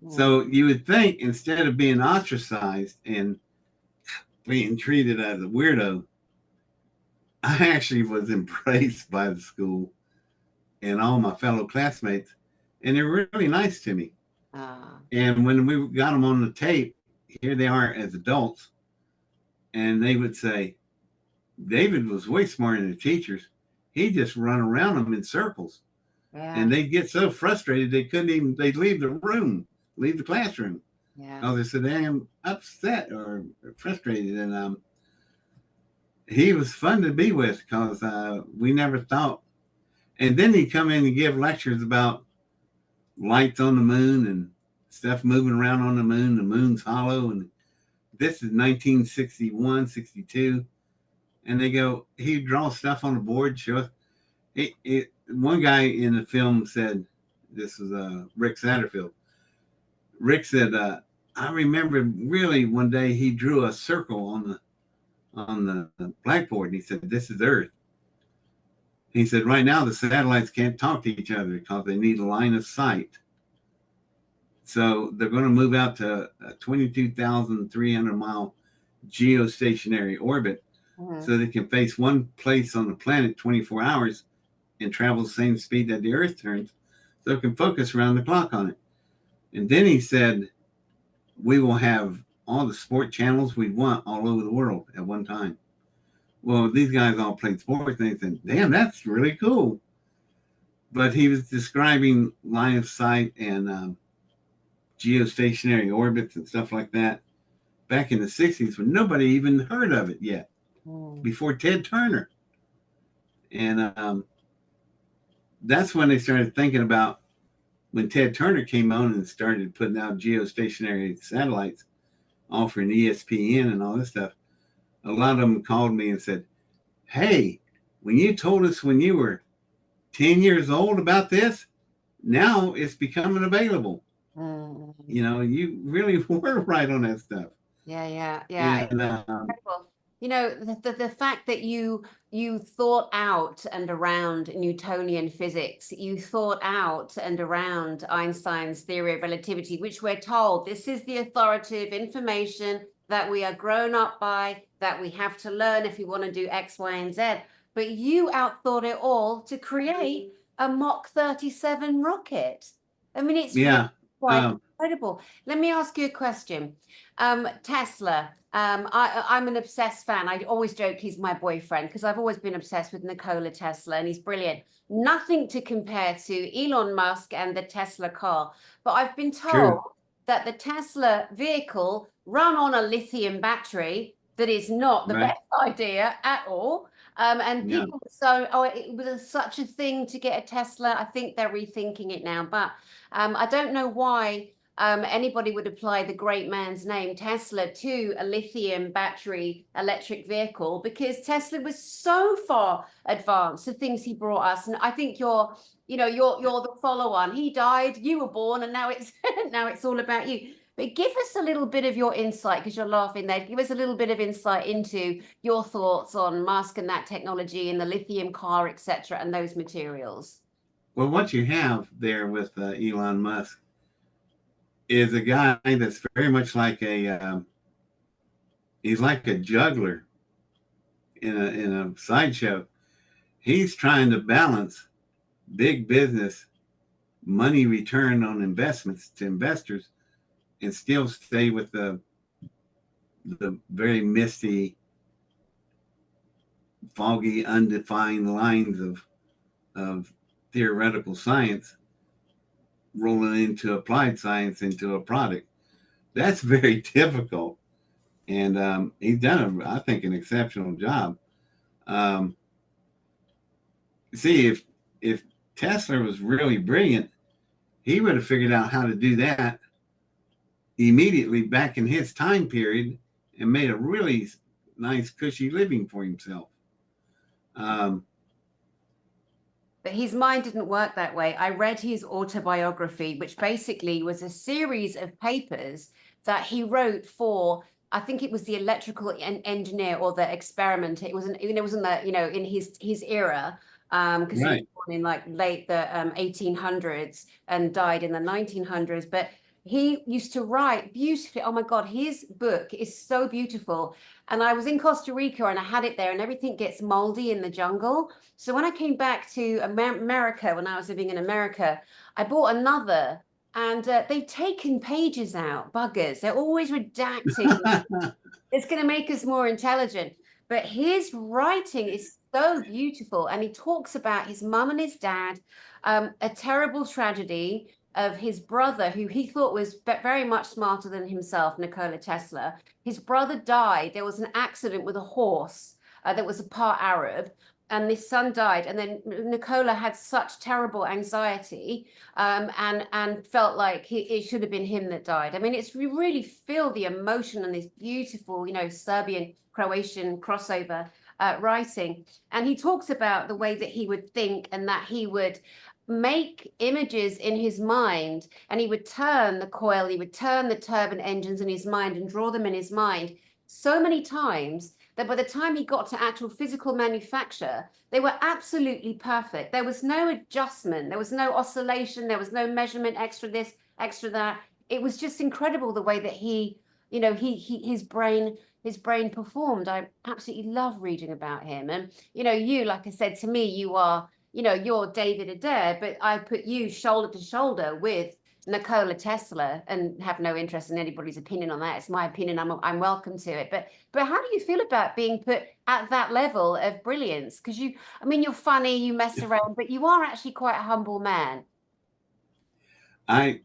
So you would think instead of being ostracized and being treated as a weirdo, I actually was embraced by the school and all my fellow classmates, and they were really nice to me. And when we got them on the tape, here they are as adults, and they would say, David was way smarter than the teachers. He just run around them in circles. And they'd get so frustrated they couldn't even, they'd leave the room, leave the classroom. Yeah. Oh, they're so damn upset or frustrated. And he was fun to be with because we never thought. And then he'd come in and give lectures about lights on the moon and stuff moving around on the moon. The moon's hollow. And this is 1961, 62. And they go, he'd draw stuff on the board, show us. One guy in the film said, this was Rick Satterfield. Rick said, I remember really one day he drew a circle on the blackboard, and he said, this is Earth. He said, right now the satellites can't talk to each other because they need a line of sight. So they're going to move out to a 22,300 mile geostationary orbit so they can face one place on the planet 24 hours and travel the same speed that the Earth turns, so it can focus around the clock on it. And then he said, we will have all the sport channels we want all over the world at one time. Well, these guys all played sports, and they said, damn, that's really cool. But he was describing line of sight and geostationary orbits and stuff like that back in the 60s when nobody even heard of it yet, before Ted Turner. And that's when they started thinking about, when Ted Turner came on and started putting out geostationary satellites, offering ESPN and all this stuff. A lot of them called me and said, hey, when you told us when you were 10 years old about this, now it's becoming available. You know, you really were right on that stuff. Yeah. And, you know, the fact that you thought out and around Newtonian physics, you thought out and around Einstein's theory of relativity, which we're told this is the authoritative information that we are grown up by, that we have to learn if we want to do X, Y, and Z. But you outthought it all to create a Mach 37 rocket. I mean, it's really quite incredible. Let me ask you a question. Tesla. I'm an obsessed fan. I always joke he's my boyfriend because I've always been obsessed with Nikola Tesla, and he's brilliant. Nothing to compare to Elon Musk and the Tesla car. But I've been told that the Tesla vehicle run on a lithium battery that is not the best idea at all. And people, it was such a thing to get a Tesla. I think they're rethinking it now, but I don't know why anybody would apply the great man's name, Tesla, to a lithium battery electric vehicle, because Tesla was so far advanced, the things he brought us. And I think you're the follow-on. He died, you were born, and now it's now it's all about you. But give us a little bit of your insight, because you're laughing there. Give us a little bit of insight into your thoughts on Musk and that technology and the lithium car, etc., and those materials. Well, what you have there with Elon Musk is a guy that's very much like he's like a juggler in a sideshow. He's trying to balance big business, money return on investments to investors, and still stay with the very misty, foggy, undefined lines of theoretical science rolling into applied science into a product. That's very difficult. And he's done, I think, an exceptional job. See, if Tesla was really brilliant, he would have figured out how to do that immediately back in his time period and made a really nice, cushy living for himself. But his mind didn't work that way. I read his autobiography, which basically was a series of papers that he wrote for, I think it was the electrical engineer or the experimenter. It wasn't in the, in his era, because he was born in like late the 1800s and died in the 1900s. But he used to write beautifully. Oh my God, his book is so beautiful. And I was in Costa Rica and I had it there, and everything gets moldy in the jungle. So when I came back to America, when I was living in America, I bought another, and they've taken pages out, buggers. They're always redacting. It's going to make us more intelligent. But his writing is so beautiful. And he talks about his mum and his dad, a terrible tragedy of his brother, who he thought was very much smarter than himself, Nikola Tesla. His brother died. There was an accident with a horse that was a part Arab, and this son died. And then Nikola had such terrible anxiety, and felt like it should have been him that died. I mean, you really feel the emotion and this beautiful, Serbian Croatian crossover writing. And he talks about the way that he would think, and that he would make images in his mind, and he would turn the coil, he would turn the turbine engines in his mind and draw them in his mind so many times that by the time he got to actual physical manufacture, they were absolutely perfect. There was no adjustment, there was no oscillation, there was no measurement, extra this, extra that. It was just incredible the way that his brain performed. I absolutely love reading about him. And you, like I said, to me, you're David Adair, but I put you shoulder to shoulder with Nikola Tesla, and have no interest in anybody's opinion on that. It's my opinion. I'm welcome to it. But how do you feel about being put at that level of brilliance? Because you're funny, you mess around, but you are actually quite a humble man. I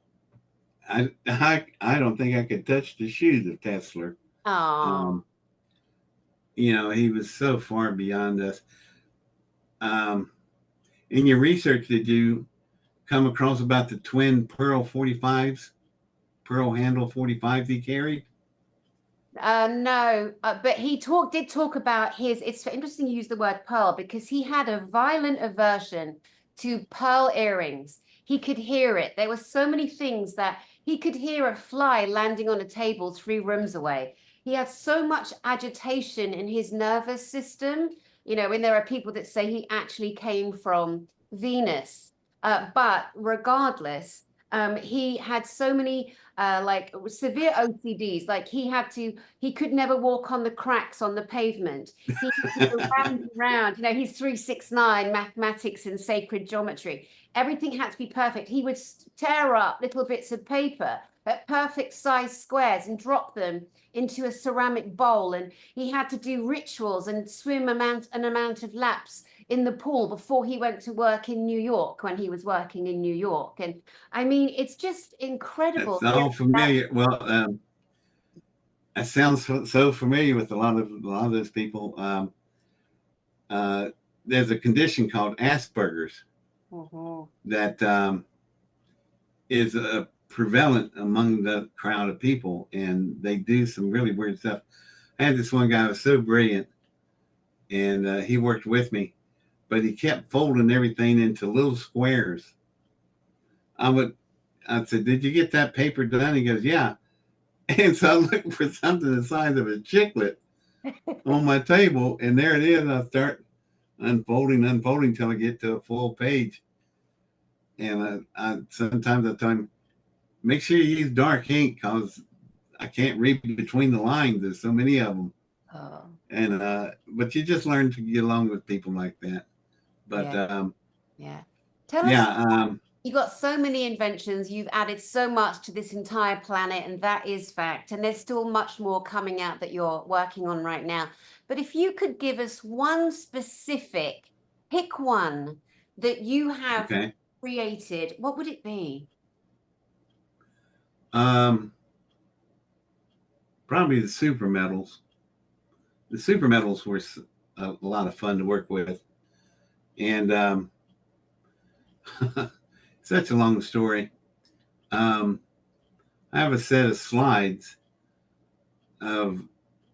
don't think I could touch the shoes of Tesla. Oh. He was so far beyond us. In your research, did you come across about the twin Pearl 45s, Pearl handle 45s he carried? No, but he did talk about his. It's interesting you use the word pearl, because he had a violent aversion to pearl earrings. He could hear it. There were so many things that he could hear a fly landing on a table 3 rooms away. He had so much agitation in his nervous system. And there are people that say he actually came from Venus. But regardless, he had so many like severe OCDs. Like he could never walk on the cracks on the pavement. He had to go round and round. He's 369, mathematics and sacred geometry. Everything had to be perfect. He would tear up little bits of paper at perfect size squares and drop them into a ceramic bowl. And he had to do rituals and swim an amount of laps in the pool before he went to work in New York, when he was working in New York. And I mean, it's just incredible. It's all familiar. Well, I sound so familiar with a lot of those people. There's a condition called Asperger's that is prevalent among the crowd of people, and they do some really weird stuff. I had this one guy who was so brilliant, and he worked with me, but he kept folding everything into little squares. I said, "Did you get that paper done?" He goes, "Yeah." And so I'm looking for something the size of a chiclet on my table, and there it is. I start unfolding till I get to a full page. And sometimes I tell him, make sure you use dark ink, because I can't read between the lines. There's so many of them. Oh. And but you just learn to get along with people like that. But Tell us. You got so many inventions. You've added so much to this entire planet, and that is fact. And there's still much more coming out that you're working on right now. But if you could give us one specific, pick one that you have created, what would it be? Probably the super metals. The super metals were a lot of fun to work with. And such a long story. I have a set of slides of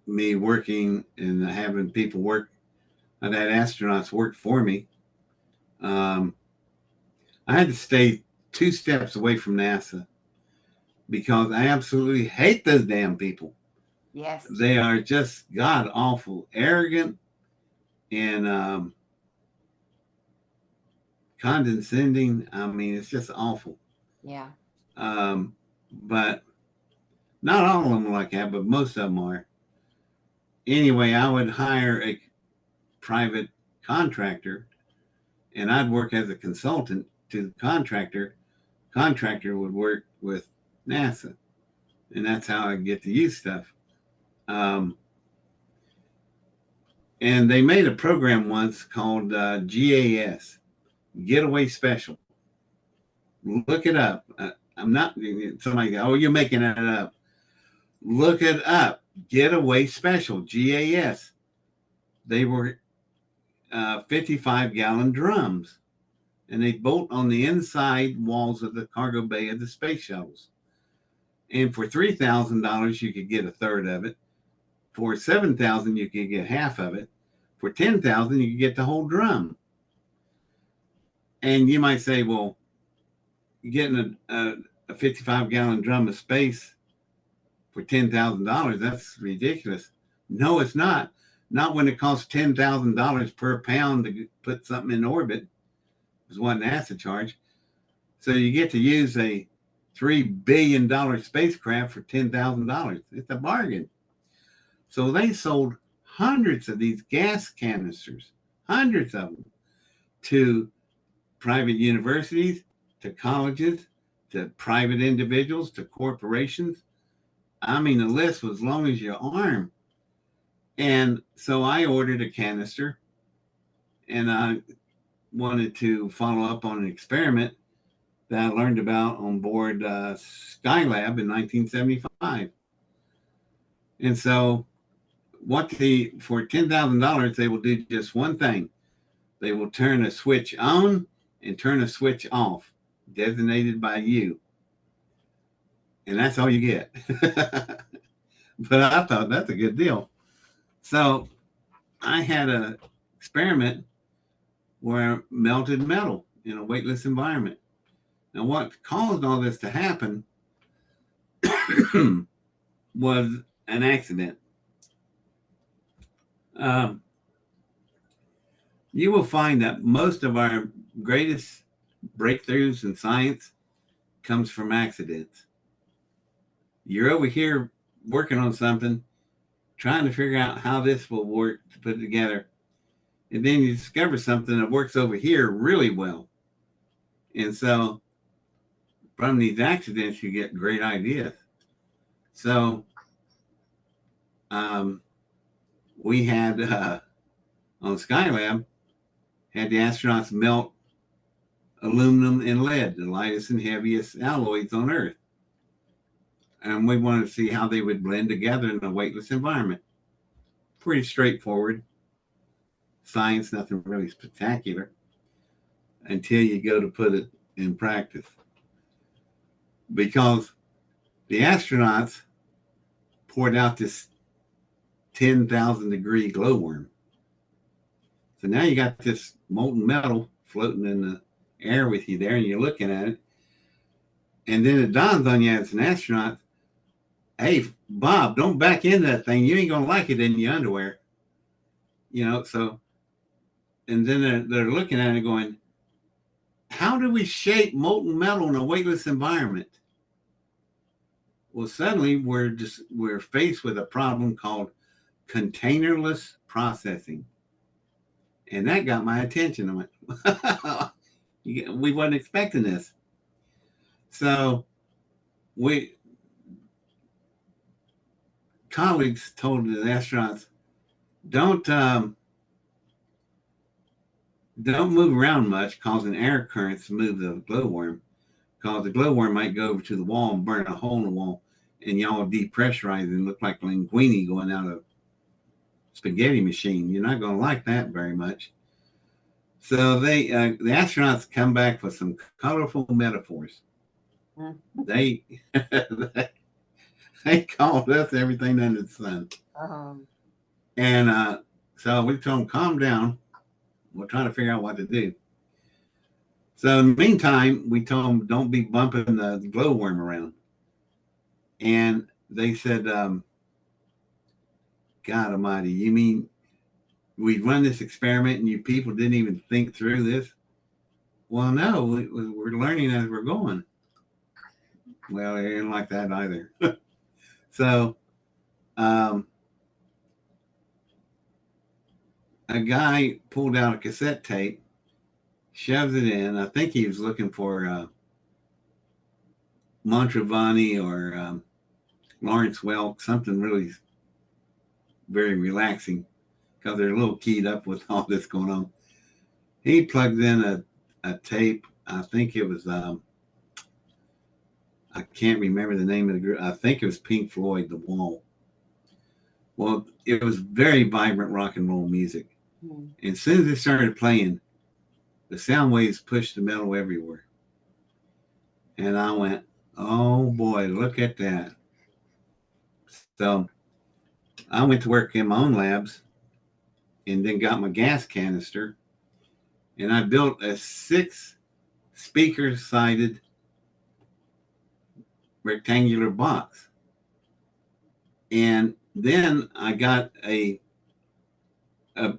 me working and having people work. I've had astronauts work for me. I had to stay 2 steps away from NASA because I absolutely hate those damn people. Yes. They are just god awful, arrogant, and condescending. I mean, it's just awful. Yeah. But not all of them are like that, but most of them are. Anyway, I would hire a private contractor, and I'd work as a consultant to the contractor. Contractor would work with NASA, and that's how I get to use stuff. And they made a program once called GAS, Getaway Special. Look it up. I'm not, somebody, oh, you're making that up. Look it up. Getaway Special, GAS. They were 55-gallon drums, and they bolt on the inside walls of the cargo bay of the space shuttles. And for $3,000, you could get a third of it. For $7,000, you could get half of it. For $10,000, you could get the whole drum. And you might say, well, getting a 55-gallon drum of space for $10,000, that's ridiculous. No, it's not. Not when it costs $10,000 per pound to put something in orbit, is what NASA charged. So you get to use a $3 billion spacecraft for $10,000. It's a bargain. So they sold hundreds of these gas canisters, hundreds of them, to private universities, to colleges, to private individuals, to corporations. I mean, the list was as long as your arm. And so I ordered a canister, and I wanted to follow up on an experiment that I learned about on board Skylab in 1975. And so for $10,000, they will do just one thing. They will turn a switch on and turn a switch off, designated by you. And that's all you get. But I thought that's a good deal. So I had an experiment where I melted metal in a weightless environment. Now, what caused all this to happen was an accident. You will find that most of our greatest breakthroughs in science comes from accidents. You're over here working on something, trying to figure out how this will work to put it together. And then you discover something that works over here really well. And so from these accidents, you get great ideas. So we had on Skylab, had the astronauts melt aluminum and lead, the lightest and heaviest alloys on Earth. And we wanted to see how they would blend together in a weightless environment. Pretty straightforward. Science, nothing really spectacular until you go to put it in practice. Because the astronauts poured out this 10,000 degree glowworm. So now you got this molten metal floating in the air with you there, and you're looking at it. And then it dawns on you as an astronaut, hey, Bob, don't back into that thing. You ain't going to like it in your underwear. You know, so, and then they're looking at it going, how do we shape molten metal in a weightless environment? Well, suddenly we're faced with a problem called containerless processing. And that got my attention. I went, we wasn't expecting this. So colleagues told the astronauts, don't move around much, causing air currents to move the glowworm, because the glowworm might go over to the wall and burn a hole in the wall, and y'all depressurize and look like linguine going out of a spaghetti machine. You're not going to like that very much. So the astronauts come back with some colorful metaphors. They called us everything under the sun. And so we told them, calm down. We're trying to figure out what to do. So in the meantime, we told them, don't be bumping the glowworm around. And they said, God almighty, you mean we run this experiment and you people didn't even think through this? Well, no, we're learning as we're going. Well, they didn't like that either. So a guy pulled out a cassette tape, shoves it in. I think he was looking for Montravani or Lawrence Welk, something really very relaxing. because they're a little keyed up with all this going on. He plugged in a tape. I think it was, I can't remember the name of the group. I think it was Pink Floyd, The Wall. Well, it was very vibrant rock and roll music. And as soon as it started playing, the sound waves pushed the metal everywhere. And I went, oh boy, look at that. So I went to work in my own labs and then got my gas canister. And I built a 6 speaker sided rectangular box. And then I got a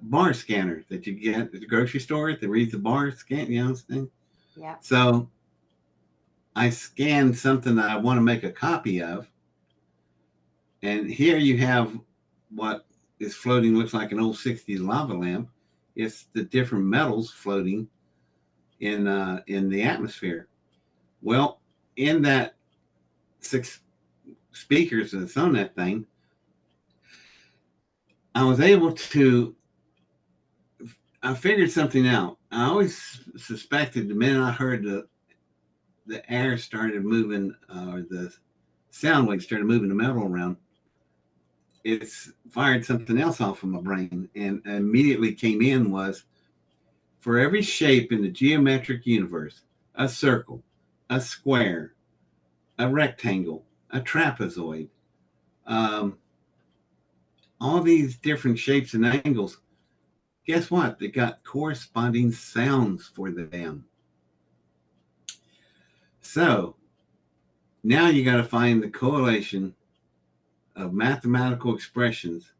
bar scanner that you get at the grocery store that reads the bar scan, you know, thing. Yeah. So I scanned something that I want to make a copy of. And here you have what is floating, looks like an old 60s lava lamp. It's the different metals floating in the atmosphere. Well, in that 6 speakers that's on that thing, I was able to, I figured something out. I always suspected the minute I heard the air started moving, or the sound waves started moving the metal around, it's fired something else off of my brain. And immediately came in was, for every shape in the geometric universe, a circle, a square, a rectangle, a trapezoid, all these different shapes and angles, guess what? They got corresponding sounds for them. So now you got to find the correlation of mathematical expressions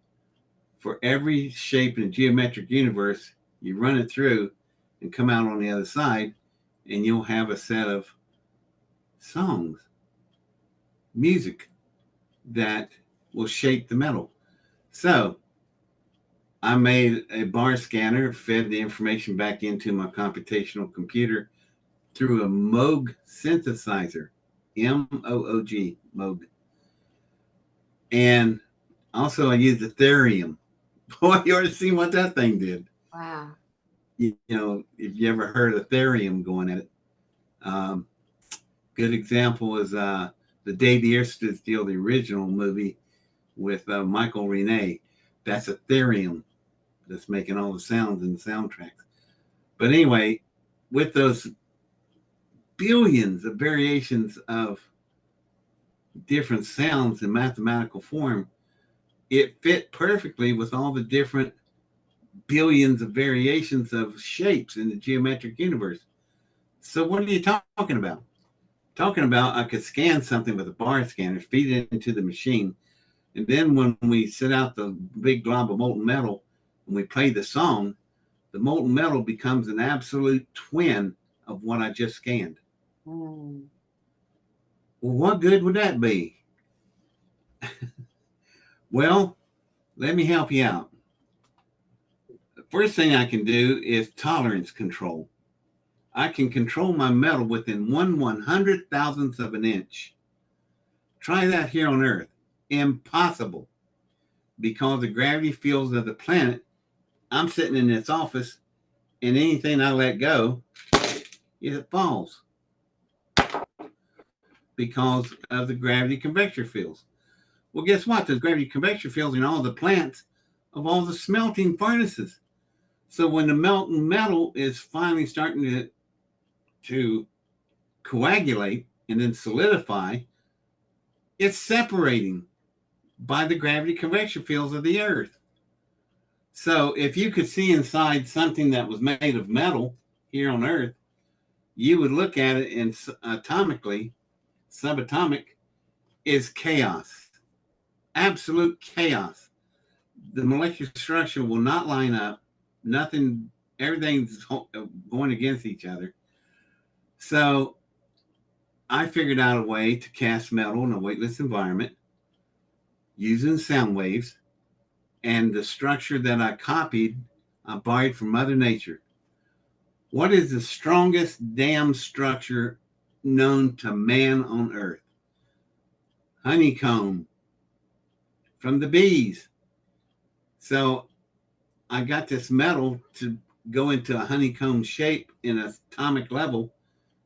for every shape in the geometric universe. You run it through and come out on the other side, and you'll have a set of songs, music that will shape the metal. So I made a bar scanner, fed the information back into my computational computer through a Moog synthesizer, M-O-O-G, Moog. And also I used Ethereum. Boy, you already seen what that thing did. Wow. You know, if you ever heard Ethereum going at it. Good example is the Day the Earth Stood Still, the original movie with Michael Rene. That's Ethereum that's making all the sounds in the soundtracks. But anyway, with those billions of variations of different sounds in mathematical form, it fit perfectly with all the different billions of variations of shapes in the geometric universe. So what are you talking about? Talking about I could scan something with a bar scanner, feed it into the machine, and then when we set out the big glob of molten metal and we play the song, the molten metal becomes an absolute twin of what I just scanned. Well, what good would that be? Well, let me help you out. The first thing I can do is tolerance control. I can control my metal within 1/100,000th of an inch. Try that here on Earth. Impossible. Because the gravity fields of the planet, I'm sitting in this office, and anything I let go, it falls. Because of the gravity convector fields. Well, guess what? There's gravity convector fields in all the plants of all the smelting furnaces. So when the molten metal is finally starting to coagulate and then solidify, it's separating by the gravity convection fields of the Earth. So if you could see inside something that was made of metal here on Earth, you would look at it and atomically, subatomic, is chaos. Absolute chaos. The molecular structure will not line up. Nothing, everything's going against each other. So I figured out a way to cast metal in a weightless environment using sound waves, and the structure that I copied, I borrowed from Mother Nature. What is the strongest dam structure known to man on Earth? Honeycomb from the bees. So I got this metal to go into a honeycomb shape in an atomic level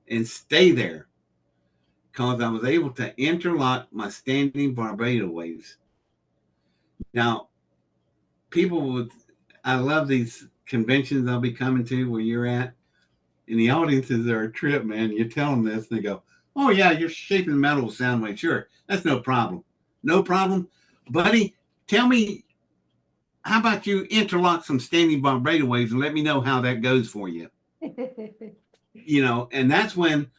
and stay there, because I was able to interlock my standing vibrato waves. Now, I love these conventions I'll be coming to where you're at, and the audiences are a trip, man. You tell them this, and they go, "Oh yeah, you're shaping metal with sound waves. Sure, that's no problem. No problem, buddy. Tell me, how about you interlock some standing vibrato waves and let me know how that goes for you?" And that's when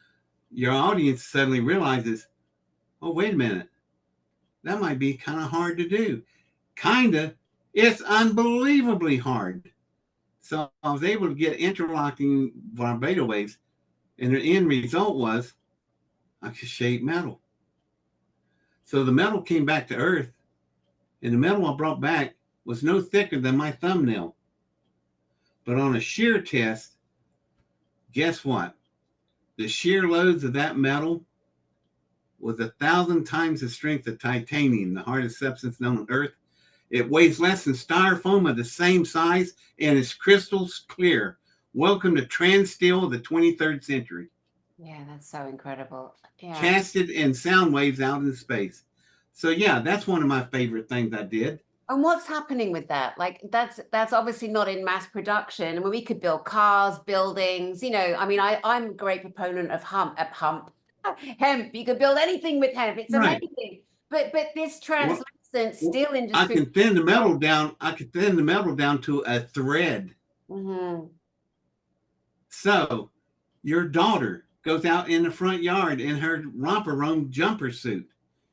your audience suddenly realizes, "Oh, wait a minute, that might be kind of hard to do." Kinda, it's unbelievably hard. So I was able to get interlocking vibrato waves, and the end result was I could shape metal. So the metal came back to Earth, and the metal I brought back was no thicker than my thumbnail. But on a shear test, guess what? The shear loads of that metal was 1,000 times the strength of titanium, the hardest substance known on Earth. It weighs less than styrofoam of the same size, and it's crystals clear. Welcome to trans steel of the 23rd century. Yeah, that's so incredible. Yeah. Casted in sound waves out in space. So yeah, that's one of my favorite things I did. And what's happening with that? Like that's obviously not in mass production. I mean, we could build cars, buildings, I mean, I'm a great proponent of hemp. You could build anything with hemp. It's amazing. But this translucent steel industry. I can thin the metal down. I can thin the metal down to a thread. Mm-hmm. So your daughter goes out in the front yard in her romper room jumper suit.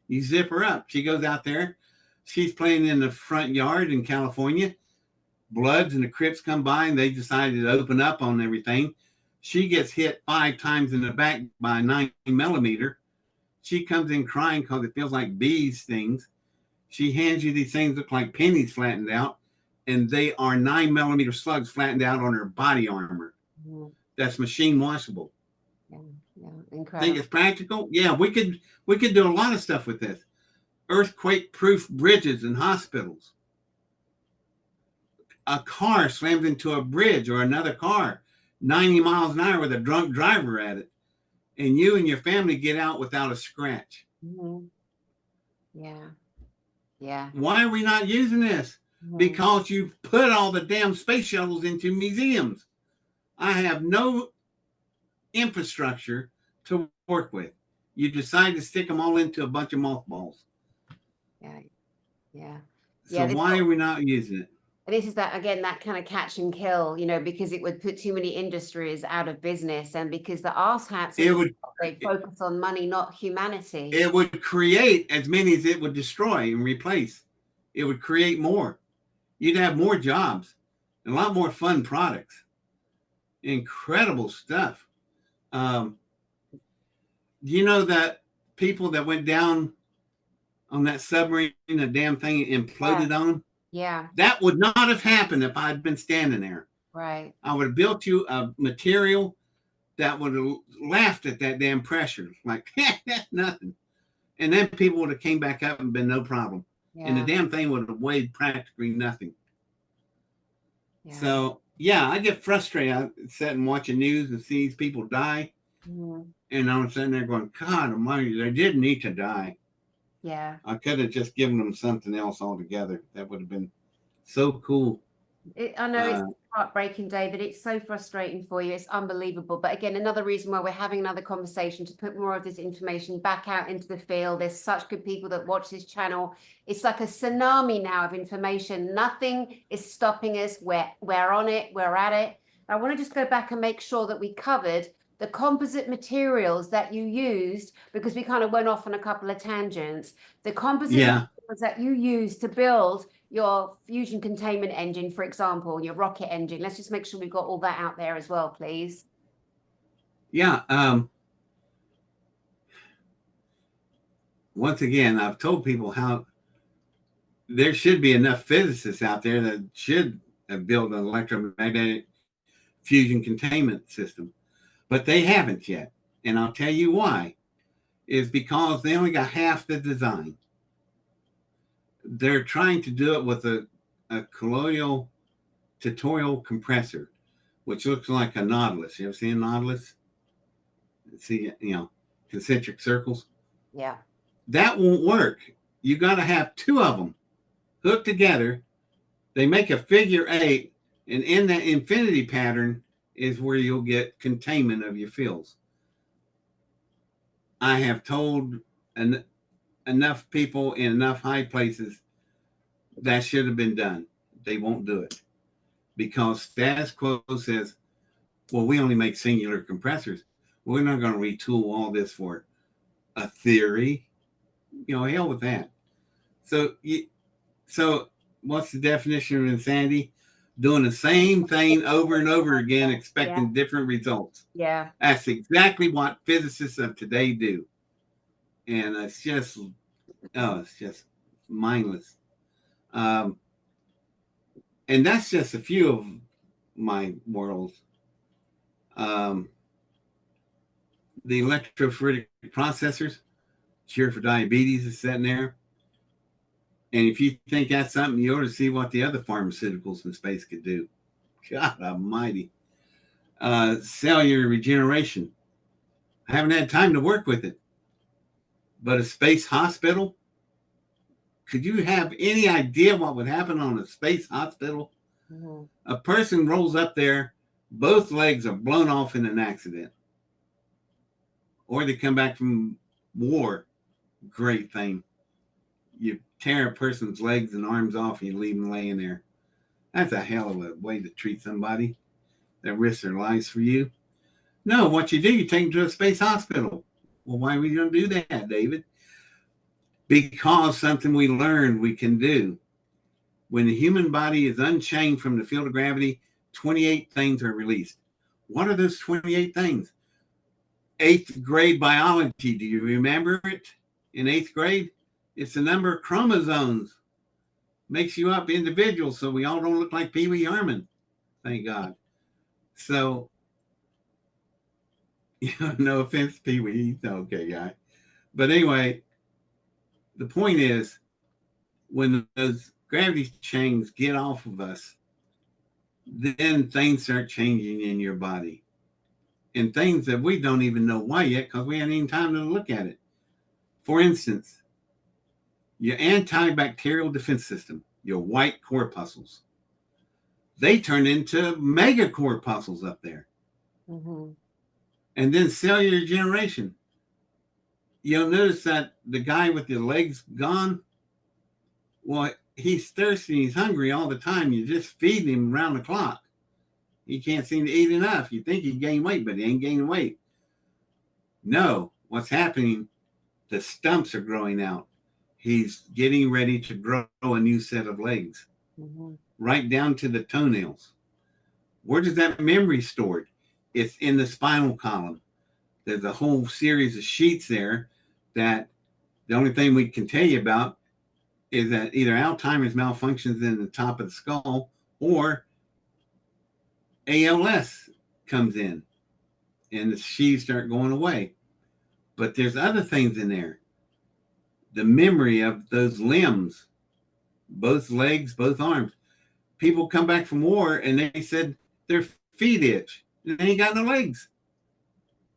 You zip her up. She goes out there. She's playing in the front yard in California. Bloods and the Crips come by, and they decided to open up on everything. She gets hit 5 times in the back by a 9mm. She comes in crying because it feels like bee stings. She hands you these things that look like pennies flattened out, and they are 9mm slugs flattened out on her body armor. Mm-hmm. That's machine washable. Yeah, incredible. Think it's practical? Yeah, we could do a lot of stuff with this. Earthquake-proof bridges and hospitals. A car slams into a bridge or another car, 90 miles an hour with a drunk driver at it, and you and your family get out without a scratch. Mm-hmm. Yeah. Why are we not using this? Mm-hmm. Because you put all the damn space shuttles into museums. I have no infrastructure to work with. You decide to stick them all into a bunch of mothballs. Yeah. So why are we not using it? This is that kind of catch and kill, because it would put too many industries out of business, and because the arse hats they focus on money, not humanity. It would create as many as it would destroy and replace. It would create more. You'd have more jobs, and a lot more fun products. Incredible stuff. You know that people that went down on that submarine, the damn thing imploded on them? Yeah. That would not have happened if I had been standing there. Right. I would have built you a material that would have laughed at that damn pressure. Like, that's nothing. And then people would have came back up and been no problem. Yeah. And the damn thing would have weighed practically nothing. Yeah. So, yeah, I get frustrated. I sit and watch the news and see these people die. Mm-hmm. And I'm sitting there going, God almighty, they didn't need to die. Yeah. I could have just given them something else altogether. That would have been so cool. I know it's heartbreaking, David. It's so frustrating for you. It's unbelievable. But again, another reason why we're having another conversation, to put more of this information back out into the field. There's such good people that watch this channel. It's like a tsunami now of information. Nothing is stopping us. We're on it. We're at it. I want to just go back and make sure that we covered the composite materials that you used, because we kind of went off on a couple of tangents. The composite materials that you used to build your fusion containment engine, for example, your rocket engine. Let's just make sure we've got all that out there as well, please. Yeah. Once again, I've told people how there should be enough physicists out there that should build an electromagnetic fusion containment system. But they haven't yet. And I'll tell you why. Is because they only got half the design. They're trying to do it with a colloidal tutorial compressor, which looks like a nautilus. You ever seen a nautilus? See, concentric circles. Yeah. That won't work. You got to have two of them hooked together. They make a figure 8, and in that infinity pattern is where you'll get containment of your fields. I have told enough people in enough high places that should have been done. They won't do it because status quo says, well, we only make singular compressors. We're not going to retool all this for a theory. Hell with that. So what's the definition of insanity? Doing the same thing over and over again, expecting different results. Yeah. That's exactly what physicists of today do. And it's just mindless. And that's just a few of my worlds. The electrophoretic processors, cure for diabetes, is sitting there. And if you think that's something, you ought to see what the other pharmaceuticals in space could do. God almighty. Cellular regeneration. I haven't had time to work with it. But a space hospital? Could you have any idea what would happen on a space hospital? Mm-hmm. A person rolls up there, both legs are blown off in an accident. Or they come back from war. Great thing. You tear a person's legs and arms off and you leave them laying there. That's a hell of a way to treat somebody that risks their lives for you. No, what you do, you take them to a space hospital. Well, why are we going to do that, David? Because something we learned we can do. When the human body is unchained from the field of gravity, 28 things are released. What are those 28 things? 8th grade biology. Do you remember it in 8th grade? It's the number of chromosomes. Makes you up individuals so we all don't look like Pee Wee Herman. Thank God. So, no offense, Pee Wee. He's an okay guy. But anyway, the point is, when those gravity chains get off of us, then things start changing in your body. And things that we don't even know why yet because we haven't even time to look at it. For instance, your antibacterial defense system, your white corpuscles, they turn into mega corpuscles up there. Mm-hmm. And then cellular regeneration. You'll notice that the guy with the legs gone, well, he's thirsty, he's hungry all the time. You just feed him around the clock. He can't seem to eat enough. You think he gained weight, but he ain't gaining weight. No, what's happening, the stumps are growing out. He's getting ready to grow a new set of legs, right down to the toenails. Where does that memory stored? It's in the spinal column. There's a whole series of sheets there that the only thing we can tell you about is that either Alzheimer's malfunctions in the top of the skull or ALS comes in and the sheets start going away. But there's other things in there. The memory of those limbs, both legs, both arms. People come back from war and they said their feet itch. And they ain't got no legs.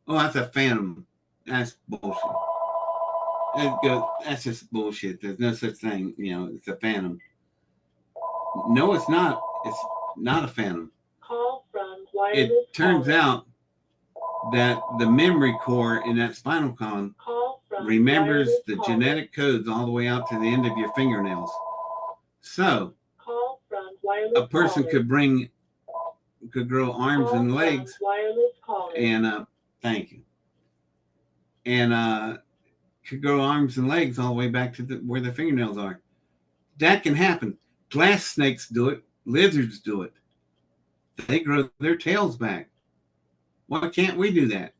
Oh, that's a phantom. That's bullshit. That's just bullshit. There's no such thing. It's a phantom. No, it's not. It's not a phantom. Call from wireless. It turns out that the memory core in that spinal column remembers the genetic codes all the way out to the end of your fingernails. So a person could grow arms and legs and thank you. And could grow arms and legs all the way back to where the fingernails are. That can happen. Glass snakes do it. Lizards do it. They grow their tails back. Why can't we do that?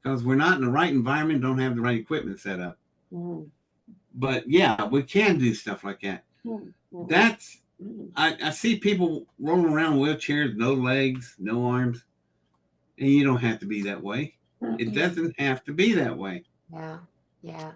Because we're not in the right environment, don't have the right equipment set up. Mm-hmm. But yeah, we can do stuff like that. Mm-hmm. That's, I see people rolling around wheelchairs, no legs, no arms, and you don't have to be that way. Mm-hmm. It doesn't have to be that way. Yeah, yeah.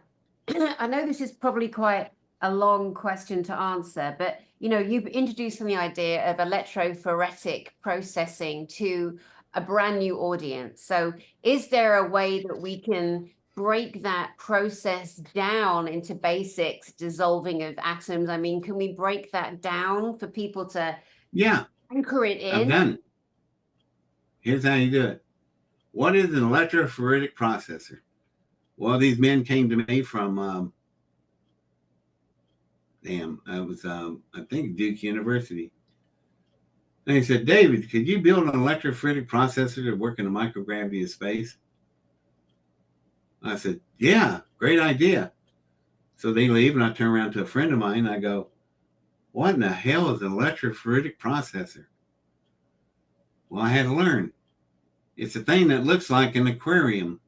I know this is probably quite a long question to answer, but you've introduced the idea of electrophoretic processing to a brand new audience. So is there a way that we can break that process down into basics, dissolving of atoms? I mean, can we break that down for people to anchor it in? I've done it. Here's how you do it. What is an electrophoretic processor? Well, these men came to me from, I think Duke University. And he said, David, could you build an electrophoretic processor to work in the microgravity of space? I said, yeah, great idea. So they leave, and I turn around to a friend of mine, and I go, what in the hell is an electrophoretic processor? Well, I had to learn. It's a thing that looks like an aquarium.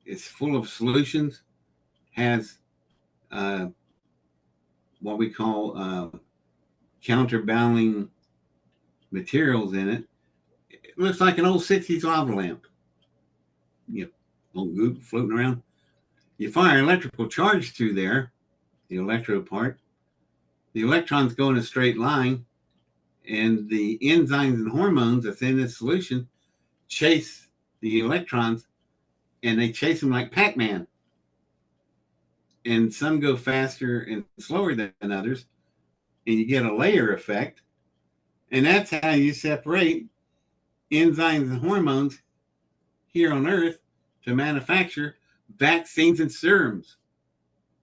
It's full of solutions, has what we call counterbalancing materials in it. It looks like an old 60s lava lamp. Old goop floating around. You fire an electrical charge through there, the electrode part. The electrons go in a straight line, and the enzymes and hormones that's in this solution chase the electrons, and they chase them like Pac-Man. And some go faster and slower than others, and you get a layer effect. And that's how you separate enzymes and hormones here on Earth to manufacture vaccines and serums.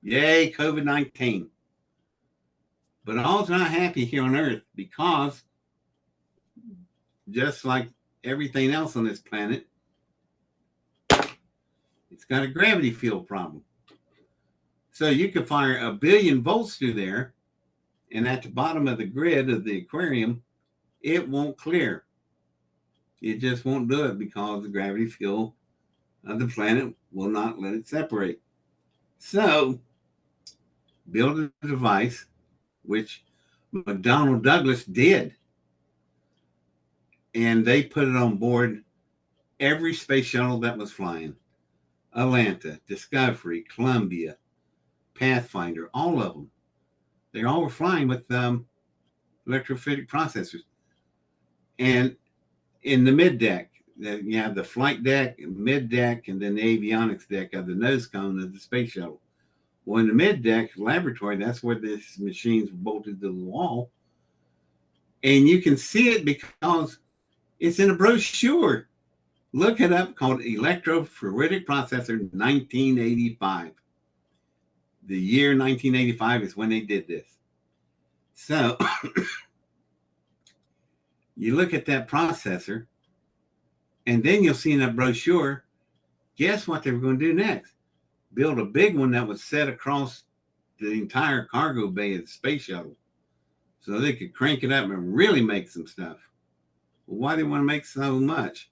Yay, COVID-19. But all's not happy here on Earth, because just like everything else on this planet, it's got a gravity field problem. So you can fire 1 billion volts through there, and at the bottom of the grid of the aquarium, it won't clear. It just won't do it because the gravity field of the planet will not let it separate. So build a device, which McDonnell Douglas did. And they put it on board every space shuttle that was flying. Atlanta, Discovery, Columbia, Pathfinder, all of them. They all were flying with electrophoretic processors. And in the mid deck, you have the flight deck, mid deck, and then the avionics deck of the nose cone of the space shuttle. Well, in the mid deck laboratory, that's where these machines were bolted to the wall. And you can see it because it's in a brochure. Look it up, called Electrophoretic Processor 1985. The year 1985 is when they did this. So you look at that processor, and then you'll see in that brochure, guess what they were going to do next? Build a big one that would set across the entire cargo bay of the space shuttle, so they could crank it up and really make some stuff. Well, why do they want to make so much?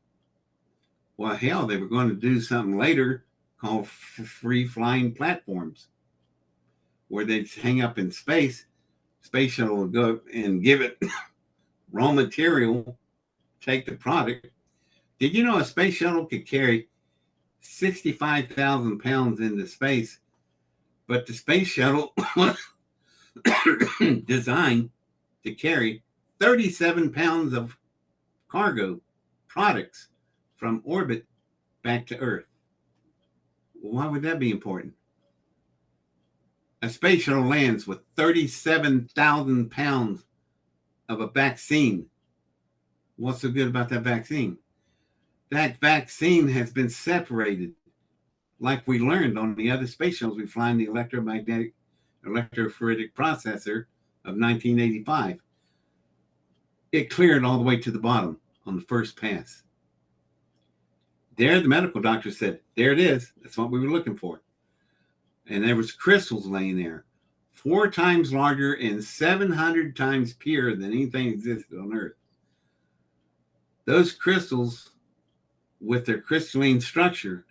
Well, hell, they were going to do something later called free flying platforms, where they'd hang up in space. Space shuttle would go up and give it raw material, take the product. Did you know a space shuttle could carry 65,000 pounds into space, but the space shuttle was designed to carry 37 pounds of cargo products from orbit back to Earth? Well, why would that be important? A space shuttle lands with 37,000 pounds of a vaccine. What's so good about that vaccine? That vaccine has been separated, like we learned on the other space shuttles we fly in the electrophoretic processor of 1985. It cleared all the way to the bottom on the first pass. There, the medical doctor said, there it is. That's what we were looking for. And there was crystals laying there, 4 times larger and 700 times purer than anything existed on Earth. Those crystals, with their crystalline structure,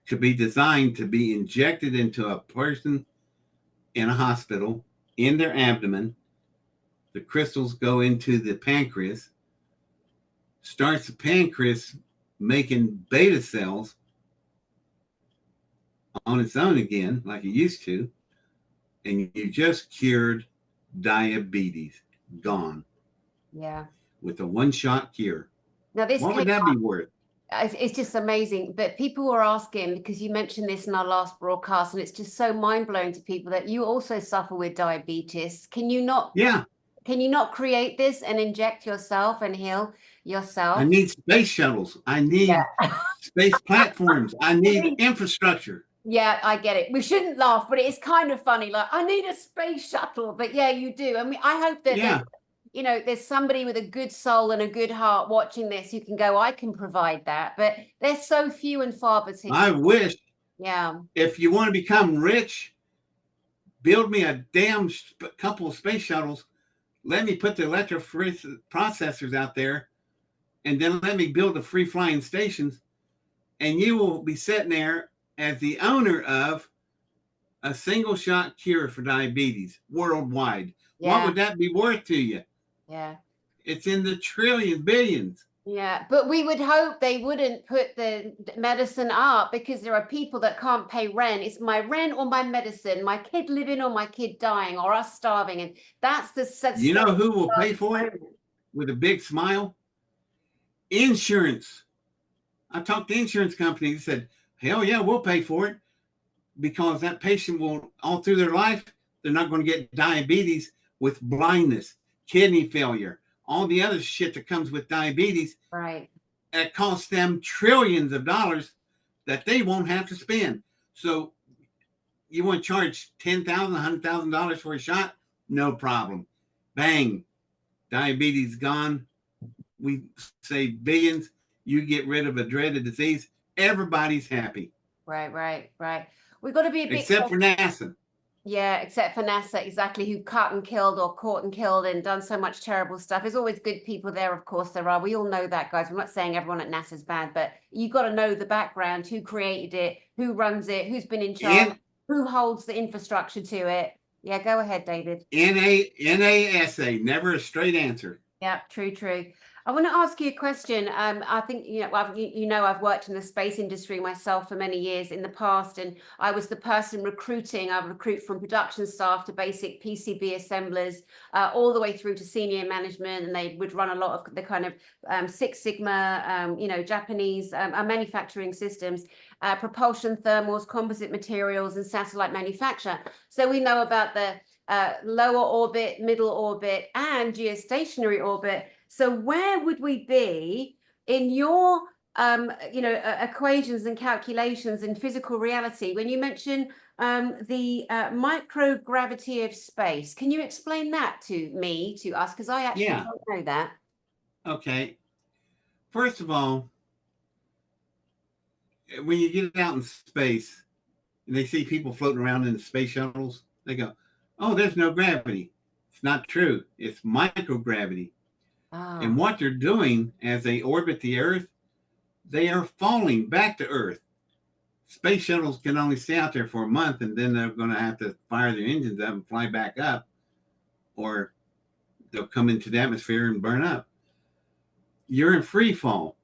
could be designed to be injected into a person in a hospital, in their abdomen. The crystals go into the pancreas, starts the pancreas making beta cells on its own again, like it used to, and you just cured diabetes gone. Yeah. With a one-shot cure. Now this what would that be worth? It's just amazing. But people were asking, because you mentioned this in our last broadcast, and it's just so mind-blowing to people that you also suffer with diabetes. Can you not? Yeah. Can you not create this and inject yourself and heal yourself? I need space shuttles. I need space platforms. I need infrastructure. Yeah, I get it. We shouldn't laugh, but it's kind of funny. Like, I need a space shuttle. But yeah, you do. I mean, I hope that there's somebody with a good soul and a good heart watching this who can go, I can provide that. But they're so few and far between. I wish. Yeah. If you want to become rich, build me a damn couple of space shuttles. Let me put the electrophoretic processors out there, and then let me build the free flying stations, and you will be sitting there as the owner of a single shot cure for diabetes worldwide. Yeah. What would that be worth to you? Yeah. It's in the trillions, billions. Yeah, but we would hope they wouldn't put the medicine up, because there are people that can't pay rent. It's my rent or my medicine, my kid living or my kid dying, or us starving. And that's the... You know who will pay for it with a big smile? Insurance. I talked to insurance companies, said, hell yeah, we'll pay for it, because that patient will, all through their life, they're not going to get diabetes with blindness, kidney failure, all the other shit that comes with diabetes. Right. It costs them trillions of dollars that they won't have to spend. So you want to charge $10,000, $100,000 for a shot? No problem. Bang. Diabetes gone. We save billions. You get rid of a dreaded disease. Everybody's happy. Right. We've got to be a bit... Except for NASA. Yeah, except for NASA, exactly, who cut and killed or caught and killed and done so much terrible stuff. There's always good people there, of course there are. We all know that, guys. I'm not saying everyone at NASA's bad, but you got to know the background, who created it, who runs it, who's been in charge, who holds the infrastructure to it. Yeah, go ahead, David. NASA, never a straight answer. Yeah, true. I want to ask you a question. I think, I've worked in the space industry myself for many years in the past, and I was the person recruiting. I recruit from production staff to basic PCB assemblers, all the way through to senior management, and they would run a lot of the kind of Six Sigma, Japanese manufacturing systems, propulsion, thermals, composite materials, and satellite manufacture. So we know about the lower orbit, middle orbit, and geostationary orbit. So where would we be in your, equations and calculations in physical reality when you mention the microgravity of space? Can you explain that to us? Because I actually don't know that. Okay. First of all, when you get out in space and they see people floating around in the space shuttles, they go, oh, there's no gravity. It's not true. It's microgravity. Oh. And what they're doing as they orbit the Earth, they are falling back to Earth. Space shuttles can only stay out there for a month, and then they're going to have to fire their engines up and fly back up, or they'll come into the atmosphere and burn up. You're in free fall.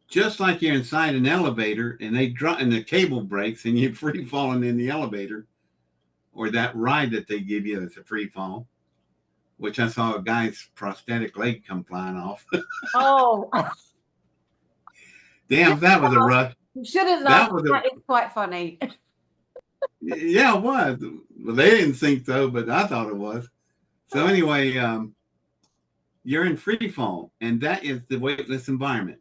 Just like you're inside an elevator and and the cable breaks and you're free falling in the elevator, or that ride that they give you that's a free fall, which I saw a guy's prosthetic leg come flying off. Oh. Damn, that was a rush. You shouldn't laugh. That is quite funny. Yeah, it was. Well, they didn't think so, but I thought it was. So anyway, you're in free fall, and that is the weightless environment.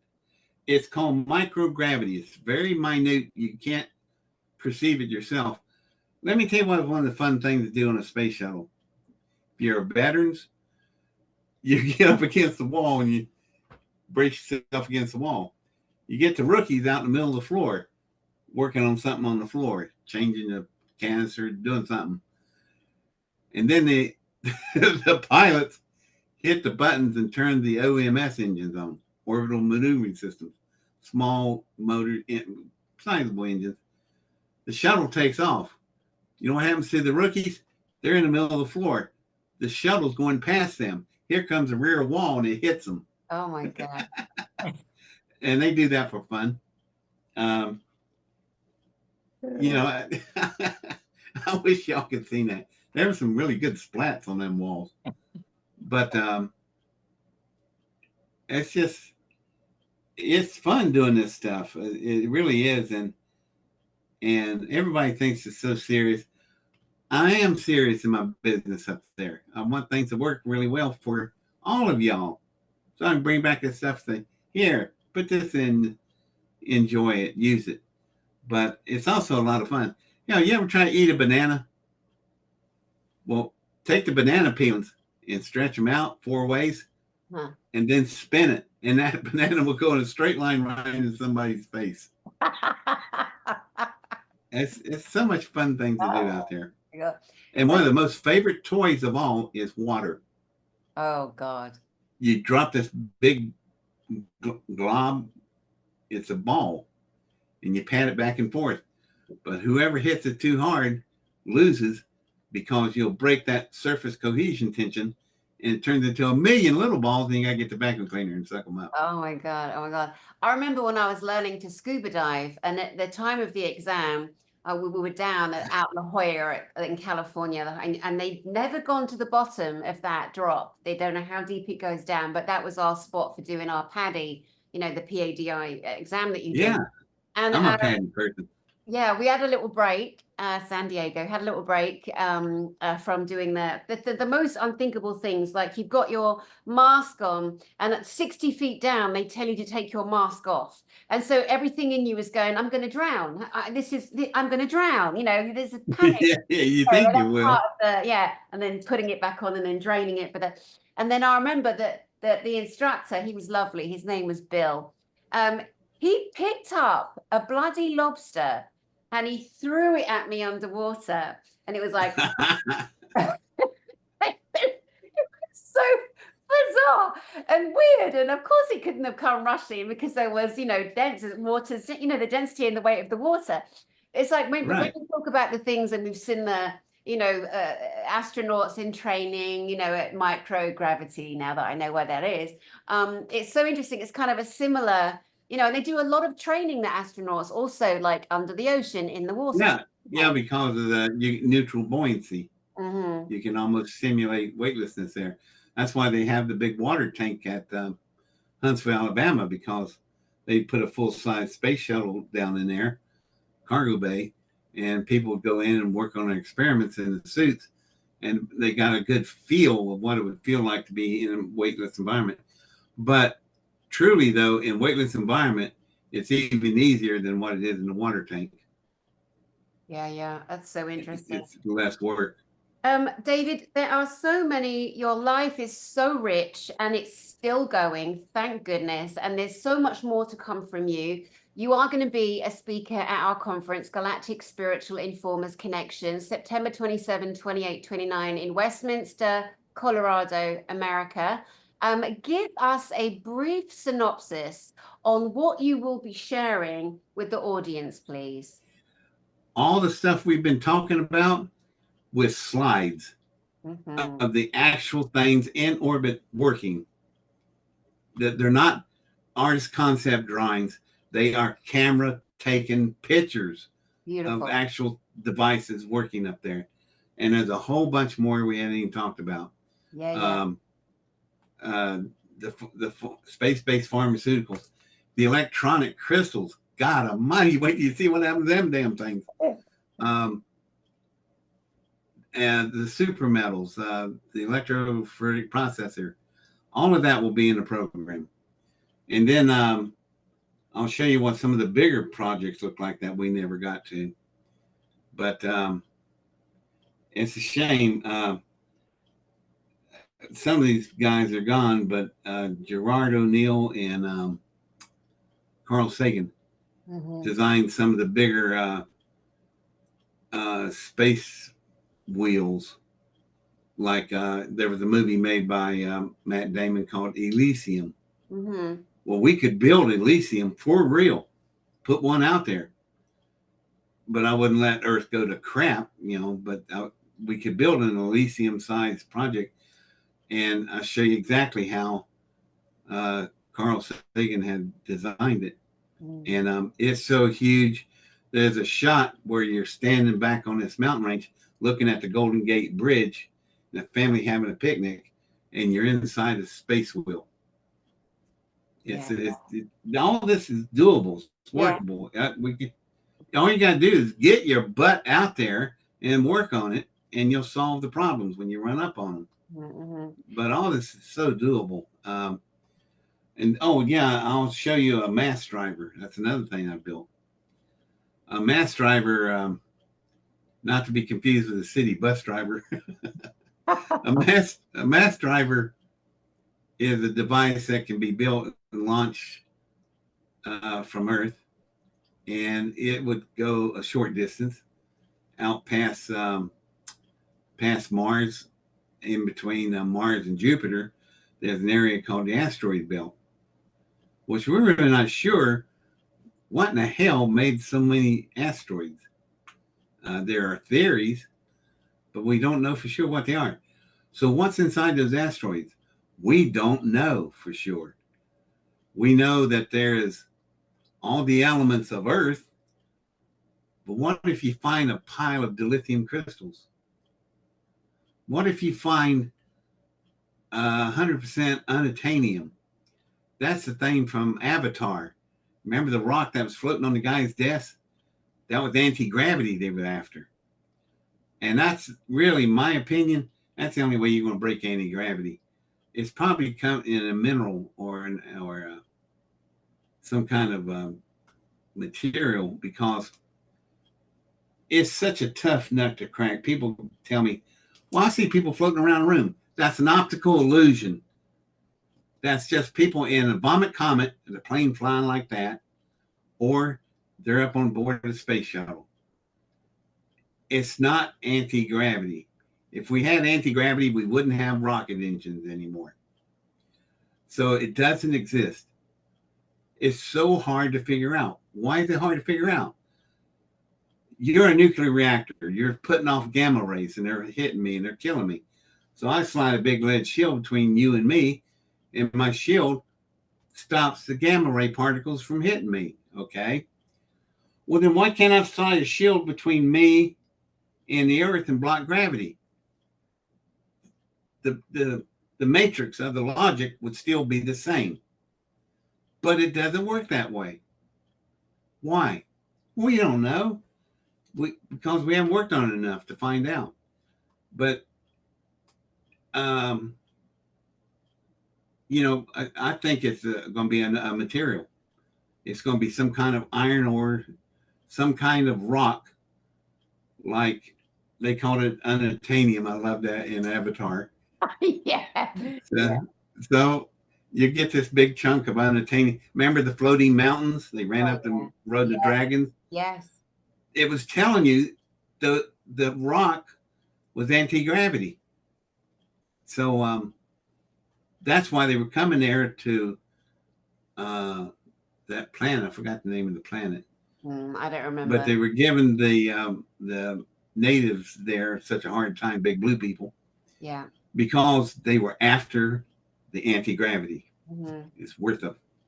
It's called microgravity. It's very minute. You can't perceive it yourself. Let me tell you what one of the fun things to do on a space shuttle. If you're veterans, you get up against the wall and you brace yourself against the wall. You get the rookies out in the middle of the floor, working on something on the floor, changing the canister, doing something. And then the pilots hit the buttons and turn the OMS engines on, orbital maneuvering systems, small motor, sizable engines. The shuttle takes off. You know what happens to the rookies? They're in the middle of the floor. The shuttle's going past them. Here comes the rear wall and it hits them. Oh my God. And they do that for fun. I wish y'all could see that. There were some really good splats on them walls. But it's fun doing this stuff. It really is. And everybody thinks it's so serious. I am serious in my business up there. I want things to work really well for all of y'all. So I can bring back this stuff and say, here, put this in, enjoy it, use it. But it's also a lot of fun. You ever try to eat a banana? Well, take the banana peels and stretch them out 4 ways, and then spin it. And that banana will go in a straight line right into somebody's face. It's so much fun thing to do out there. Yeah. And one of the most favorite toys of all is water. Oh, God. You drop this big glob. It's a ball. And you pat it back and forth. But whoever hits it too hard loses, because you'll break that surface cohesion tension, and it turns into a million little balls, and you got to get the vacuum cleaner and suck them up. Oh, my God. Oh, my God. I remember when I was learning to scuba dive, and at the time of the exam, we were down out La Jolla in California, and they'd never gone to the bottom of that drop. They don't know how deep it goes down, but that was our spot for doing our PADI, the PADI exam that you did. And I'm a PADI person. Yeah, we had a little break. San Diego had a little break from doing the most unthinkable things. Like, you've got your mask on, and at 60 feet down, they tell you to take your mask off. And so everything in you is going, I'm going to drown. I'm going to drown. There's a panic. Yeah, you think you will. And then putting it back on and then draining it. And then I remember that the instructor, he was lovely. His name was Bill. He picked up a bloody lobster and he threw it at me underwater. And it was like, it was so bizarre and weird. And of course, he couldn't have come rushing, because there was, dense water, the density and the weight of the water. It's like when we talk about the things, and we've seen the, astronauts in training, at microgravity, now that I know where that is. It's so interesting. It's kind of a similar, and they do a lot of training, the astronauts, also, like under the ocean, in the water. Yeah, because of the neutral buoyancy. Mm-hmm. You can almost simulate weightlessness there. That's why they have the big water tank at Huntsville, Alabama, because they put a full-size space shuttle down in there, cargo bay, and people would go in and work on their experiments in the suits, and they got a good feel of what it would feel like to be in a weightless environment. But truly, though, in weightless environment, it's even easier than what it is in the water tank. Yeah, that's so interesting. It's less work. David, there are so many, your life is so rich, and it's still going, thank goodness. And there's so much more to come from you. You are going to be a speaker at our conference, Galactic Spiritual Informers Connection, September 27, 28, 29 in Westminster, Colorado, America. Give us a brief synopsis on what you will be sharing with the audience, please. All the stuff we've been talking about, with slides of the actual things in orbit working. That they're not artist concept drawings. They are camera taken pictures of actual devices working up there. And there's a whole bunch more we haven't even talked about. The space-based pharmaceuticals, the electronic crystals. God almighty, wait till you see what happens to them damn things. And the super metals, the electrophoretic processor, all of that will be in the program. And then I'll show you what some of the bigger projects look like that we never got to. But it's a shame. Some of these guys are gone, but Gerard O'Neill and Carl Sagan designed some of the bigger space wheels. Like there was a movie made by Matt Damon called Elysium. Well, we could build Elysium for real, put one out there, but I wouldn't let Earth go to crap, but we could build an Elysium sized project, and I'll show you exactly how Carl Sagan had designed it. And it's so huge. There's a shot where you're standing back on this mountain range looking at the Golden Gate Bridge, and a family having a picnic, and you're inside a space wheel. All this is doable. It's workable. All you got to do is get your butt out there and work on it, and you'll solve the problems when you run up on them. Mm-hmm. But all this is so doable. And I'll show you a mass driver. That's another thing I built. A mass driver, not to be confused with a city bus driver. a mass driver is a device that can be built and launched from Earth, and it would go a short distance out past Mars. In between Mars and Jupiter, there's an area called the asteroid belt, which we're really not sure what in the hell made so many asteroids. There are theories, but we don't know for sure what they are. So what's inside those asteroids? We don't know for sure. We know that there is all the elements of Earth, but what if you find a pile of dilithium crystals? What if you find 100% unobtainium? That's the thing from Avatar. Remember the rock that was floating on the guy's desk? That was anti-gravity they were after. And that's really, my opinion, that's the only way you're going to break anti-gravity. It's probably come in a mineral or some kind of material, because it's such a tough nut to crack. People tell me, well, I see people floating around the room. That's an optical illusion. That's just people in a vomit comet, the plane flying like that, or they're up on board of the space shuttle. It's not anti-gravity. If we had anti-gravity, we wouldn't have rocket engines anymore. So it doesn't exist. It's so hard to figure out. Why is it hard to figure out? You're a nuclear reactor. You're putting off gamma rays, and they're hitting me, and they're killing me. So I slide a big lead shield between you and me, and my shield stops the gamma ray particles from hitting me, okay? Well, then why can't I slide a shield between me and the Earth and block gravity? The matrix of the logic would still be the same. But it doesn't work that way. Why? We don't know. Because we haven't worked on it enough to find out. But, I think it's going to be a material. It's going to be some kind of iron ore, some kind of rock, like they called it unobtainium. I love that in Avatar. So you get this big chunk of unobtainium. Remember the floating mountains? They ran up and rode the dragons. Yes. It was telling you the rock was anti-gravity. So that's why they were coming there to that planet. I forgot the name of the planet. I don't remember. But they were giving the natives there such a hard time, big blue people. Yeah. Because they were after the anti-gravity. Mm-hmm. It's worth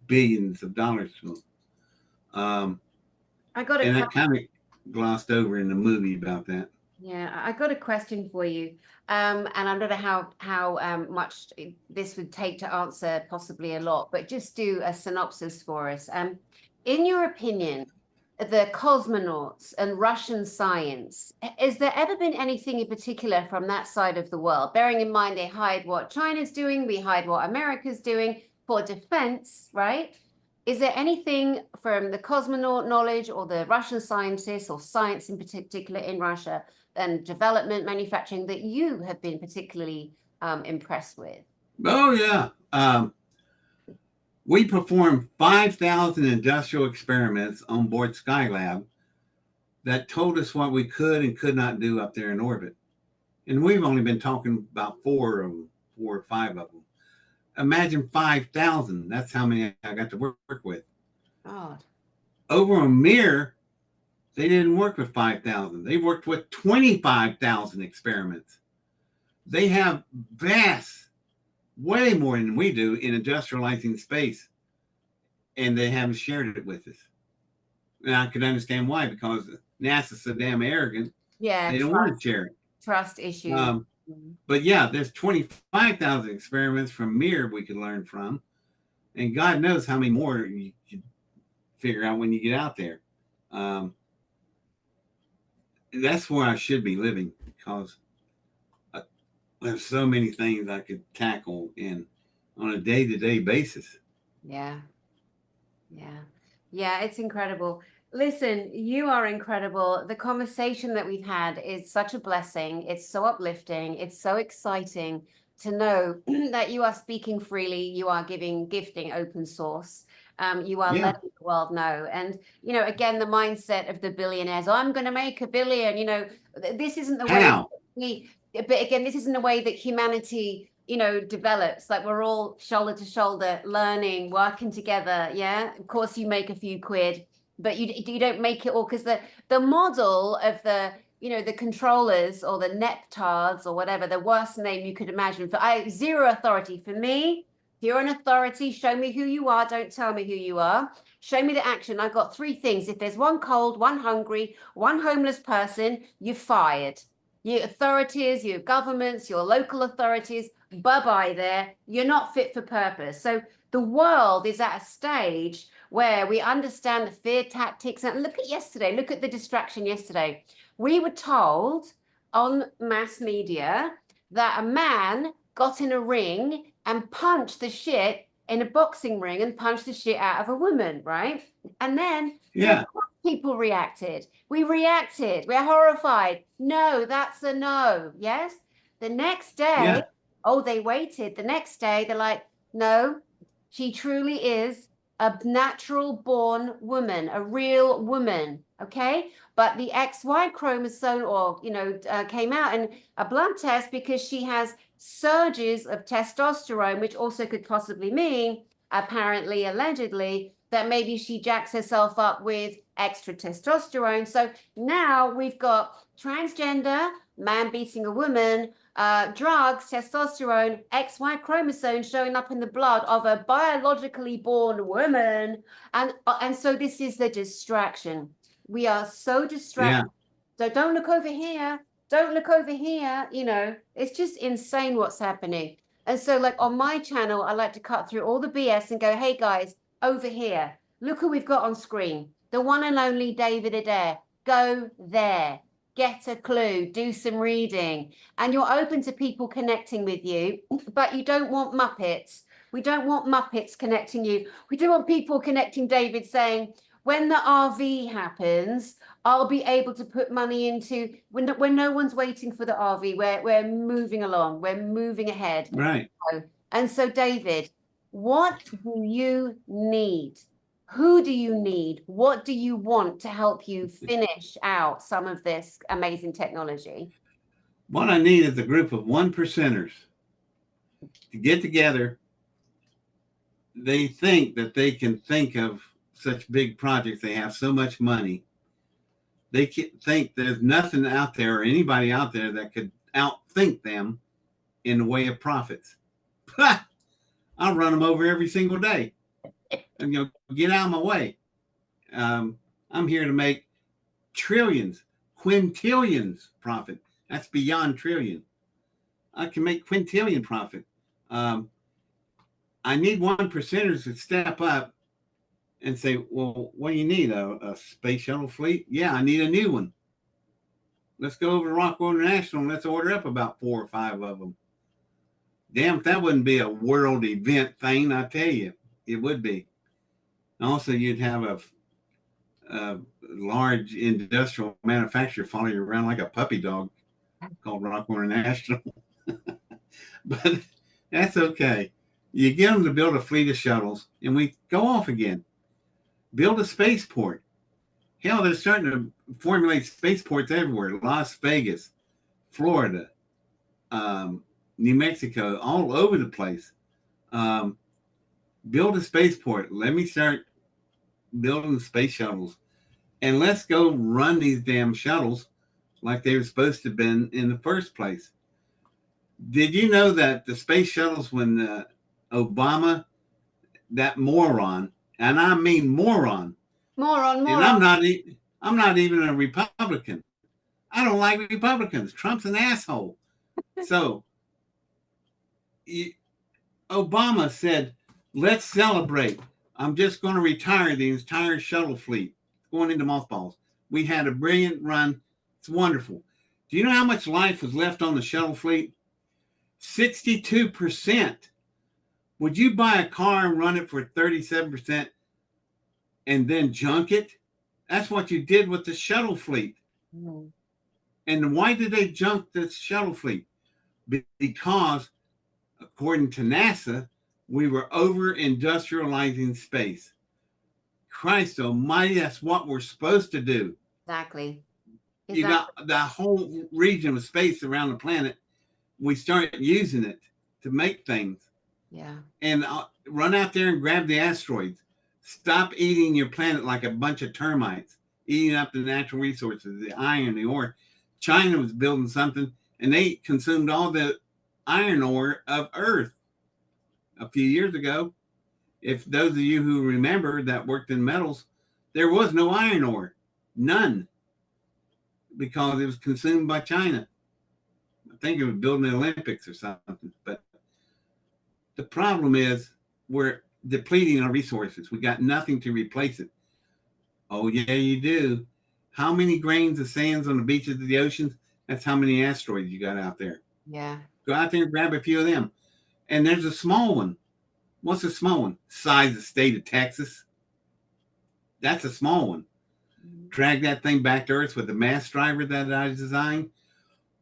billions of dollars to them. That kind of glossed over in the movie about that. Yeah, I got a question for you, and I don't know how much this would take to answer, possibly a lot, but just do a synopsis for us. In your opinion, the cosmonauts and Russian science, has there ever been anything in particular from that side of the world? Bearing in mind they hide what China's doing, we hide what America's doing for defense, right? Is there anything from the cosmonaut knowledge or the Russian scientists or science in particular in Russia and development, manufacturing that you have been particularly impressed with? Oh, yeah. We performed 5,000 industrial experiments on board Skylab that told us what we could and could not do up there in orbit. And we've only been talking about 4 or 5 of them. Imagine 5,000. That's how many I got to work with. God. Over a Mir, they didn't work with 5,000. They worked with 25,000 experiments. They have vast, way more than we do in industrializing space. And they haven't shared it with us. And I could understand why, because NASA's so damn arrogant. Yeah. They don't want to share it. Trust issues. But yeah, there's 25,000 experiments from Mir we could learn from. And God knows how many more you could figure out when you get out there. That's where I should be living, because there's so many things I could tackle on a day-to-day basis. Yeah. It's incredible. Listen, you are incredible. The conversation that we've had is such a blessing. It's so uplifting. It's so exciting to know that you are speaking freely. You are gifting open source. You are letting the world know. And, again, the mindset of the billionaires, I'm going to make $1 billion, this isn't the way but again, this isn't the way that humanity, develops. Like, we're all shoulder to shoulder, learning, working together. Yeah. Of course, you make a few quid, but you don't make it all, because the model of the controllers or the neptards or whatever, the worst name you could imagine, zero authority for me. If you're an authority, show me who you are. Don't tell me who you are. Show me the action. I've got 3 things. If there's one cold, one hungry, one homeless person, you're fired. Your authorities, your governments, your local authorities, bye-bye there. You're not fit for purpose. So the world is at a stage where we understand the fear tactics. And look at yesterday. Look at the distraction yesterday. We were told on mass media that a man got in a ring and punched the shit in a boxing ring and punched the shit out of a woman, right? And then people reacted. We reacted. We're horrified. No, that's a no. Yes. The next day, they waited. The next day, they're like, no, she truly is a natural born woman, a real woman. Okay. But the XY chromosome came out in a blood test, because she has surges of testosterone, which also could possibly mean, apparently, allegedly, that maybe she jacks herself up with extra testosterone. So now we've got transgender, man beating a woman, drugs, testosterone, XY chromosome showing up in the blood of a biologically born woman. And so this is the distraction. We are so distracted. So don't look over here. Don't look over here. It's just insane what's happening. And so, like, on my channel, I like to cut through all the BS and go, hey guys, over here, look who we've got on screen. The one and only David Adair. Go there. Get a clue. Do some reading. And you're open to people connecting with you, but you don't want Muppets. We don't want Muppets connecting you. We do want people connecting David, saying, when the RV happens, I'll be able to put money into, when no one's waiting for the RV, we're moving along, we're moving ahead. Right. And so, David, what do you need? Who do you need? What do you want to help you finish out some of this amazing technology? What I need is a group of 1%ers to get together. They think that they can think of such big projects. They have so much money. They think there's nothing out there or anybody out there that could outthink them in the way of profits. I'll run them over every single day. And, get out of my way. I'm here to make trillions, quintillions profit. That's beyond trillion. I can make quintillion profit. I need 1%ers to step up and say, well, what do you need? A space shuttle fleet? Yeah, I need a new one. Let's go over to Rockwell International and let's order up about 4 or 5 of them. Damn, if that wouldn't be a world event thing, I tell you, it would be. Also, you'd have a large industrial manufacturer follow you around like a puppy dog called Rockwell International. But that's okay. You get them to build a fleet of shuttles and we go off again. Build a spaceport. Hell, they're starting to formulate spaceports everywhere. Las Vegas, Florida, New Mexico, all over the place. Build a spaceport. Let me start building space shuttles. And let's go run these damn shuttles like they were supposed to have been in the first place. Did you know that the space shuttles, when Obama, that moron, and I mean moron. Moron. And I'm not even a Republican. I don't like Republicans. Trump's an asshole. So Obama said, let's celebrate. I'm just going to retire the entire shuttle fleet going into mothballs. We had a brilliant run. It's wonderful. Do you know how much life was left on the shuttle fleet? 62%. Would you buy a car and run it for 37% and then junk it? That's what you did with the shuttle fleet. Mm. And why did they junk the shuttle fleet? Because, according to NASA, we were over-industrializing space. Christ almighty, that's what we're supposed to do. Exactly. You got the whole region of space around the planet. We started using it to make things. Yeah. And run out there and grab the asteroids. Stop eating your planet like a bunch of termites, eating up the natural resources, the iron, the ore. China was building something, and they consumed all the iron ore of Earth a few years ago. If those of you who remember that worked in metals, there was no iron ore, none, because it was consumed by China. I think it was building the Olympics or something. But the problem is we're depleting our resources. We got nothing to replace it. Oh, yeah, you do. How many grains of sands on the beaches of the oceans? That's how many asteroids you got out there. Yeah. Go out there and grab a few of them. And there's a small one. What's a small one? Size of the state of Texas. That's a small one. Drag that thing back to Earth with the mass driver that I designed.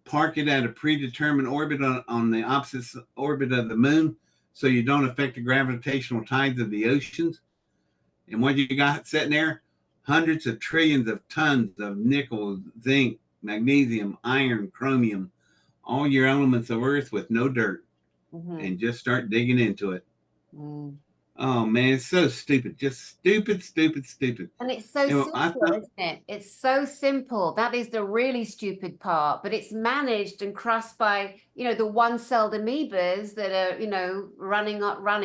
Park it at a predetermined orbit on the opposite orbit of the moon so you don't affect the gravitational tides of the oceans. And what you got sitting there? Hundreds of trillions of tons of nickel, zinc, magnesium, iron, chromium, all your elements of Earth with no dirt. Mm-hmm. And just start digging into it. Mm. Oh, man, it's so stupid. Just stupid, stupid, stupid. And it's so simple, isn't it? It's so simple. That is the really stupid part. But it's managed and crushed by, the one-celled amoebas that are, running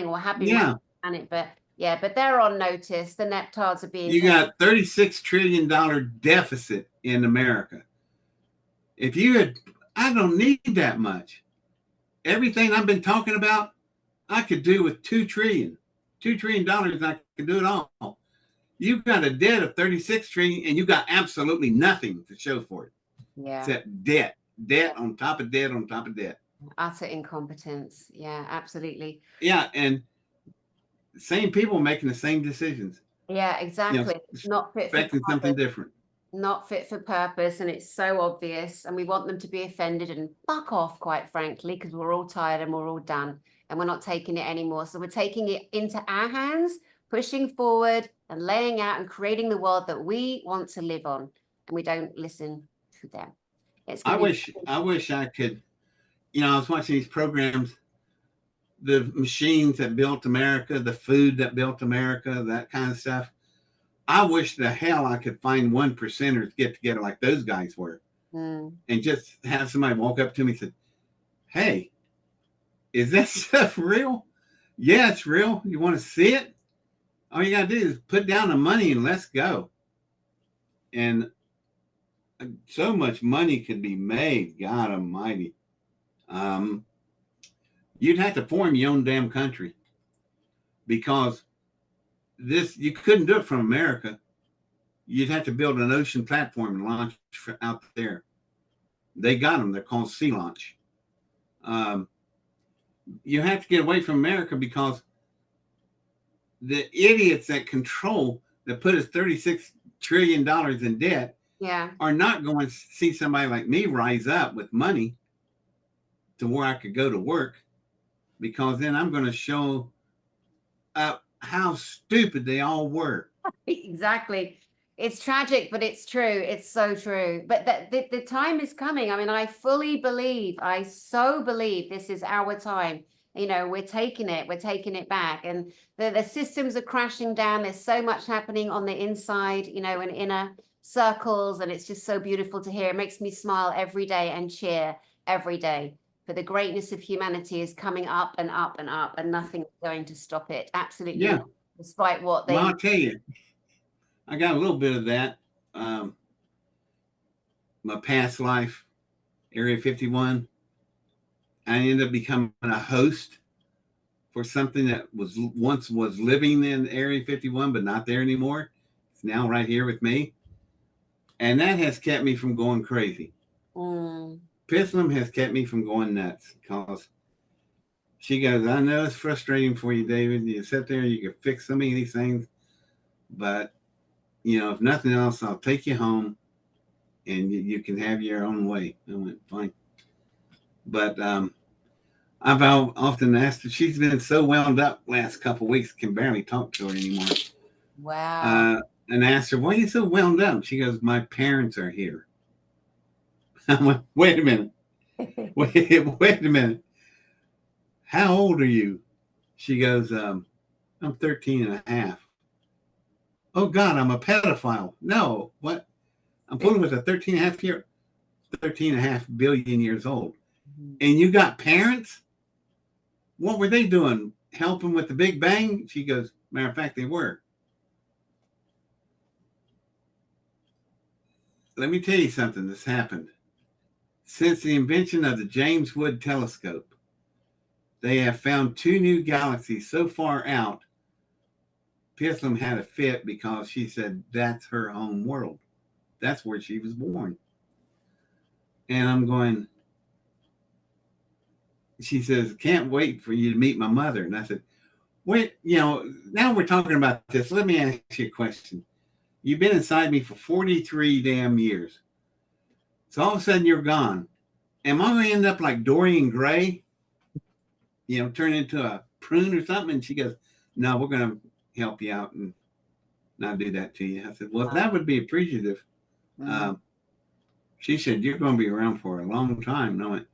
or having on it. But they're on notice. The neptards are being... You got $36 trillion deficit in America. If you had... I don't need that much. Everything I've been talking about, I could do with $2 trillion. $2 trillion, I could do it all. You've got a debt of 36 trillion and you got absolutely nothing to show for it. Yeah. Except debt. Debt on top of debt on top of debt. Utter incompetence. Yeah, absolutely. Yeah, and same people making the same decisions. Yeah, exactly. Not fit expecting for something different. Not fit for purpose, and it's so obvious, and we want them to be offended and fuck off, quite frankly, because we're all tired and we're all done. And we're not taking it anymore. So we're taking it into our hands, pushing forward and laying out and creating the world that we want to live on. And we don't listen to them. I wish I could, I was watching these programs, the machines that built America, the food that built America, that kind of stuff. I wish the hell I could find 1%ers get together like those guys were. And just have somebody walk up to me and say, hey, is that stuff real? Yeah, it's real. You want to see it? All you got to do is put down the money and let's go. And so much money could be made. God almighty. You'd have to form your own damn country because you couldn't do it from America. You'd have to build an ocean platform and launch out there. They got them. They're called sea launch. You have to get away from America because the idiots that put us $36 trillion in debt are not going to see somebody like me rise up with money to where I could go to work, because then I'm going to show up how stupid they all were. Exactly. It's tragic, but it's true. It's so true. But the time is coming. I mean, I so believe this is our time. We're taking it back, and the systems are crashing down. There's so much happening on the inside, in inner circles, and it's just so beautiful to hear. It makes me smile every day and cheer every day. For the greatness of humanity is coming up and up and up, and nothing's going to stop it. Absolutely. Yeah. Despite what they... Well, I'll tell you, I got a little bit of that. my past life, Area 51. I ended up becoming a host for something that once was living in Area 51, but not there anymore. It's now right here with me. And that has kept me from going crazy. Pithlum has kept me from going nuts because she goes, I know it's frustrating for you, David. You sit there, you can fix so many of these things, but if nothing else, I'll take you home and you can have your own way. I went, fine. But I've often asked her, she's been so wound up last couple of weeks, can barely talk to her anymore. Wow. And asked her, why are you so wound up? She goes, my parents are here. I went, wait a minute. Wait a minute. How old are you? She goes, I'm 13 and a half. Oh, God, I'm a pedophile. No, what? I'm fooling with a 13 and a half billion years old. And you got parents? What were they doing? Helping with the Big Bang? She goes, matter of fact, they were. Let me tell you something that's happened. Since the invention of the James Webb Telescope, they have found 2 new galaxies so far out. Pithlum had a fit because she said that's her home world. That's where she was born. And I'm going, she says, can't wait for you to meet my mother. And I said, wait, now we're talking about this. Let me ask you a question. You've been inside me for 43 damn years. So all of a sudden you're gone. Am I going to end up like Dorian Gray? Turn into a prune or something? And she goes, no, we're going to help you out and not do that to you. I said, well, that would be appreciative. She said, you're going to be around for a long time. And I went,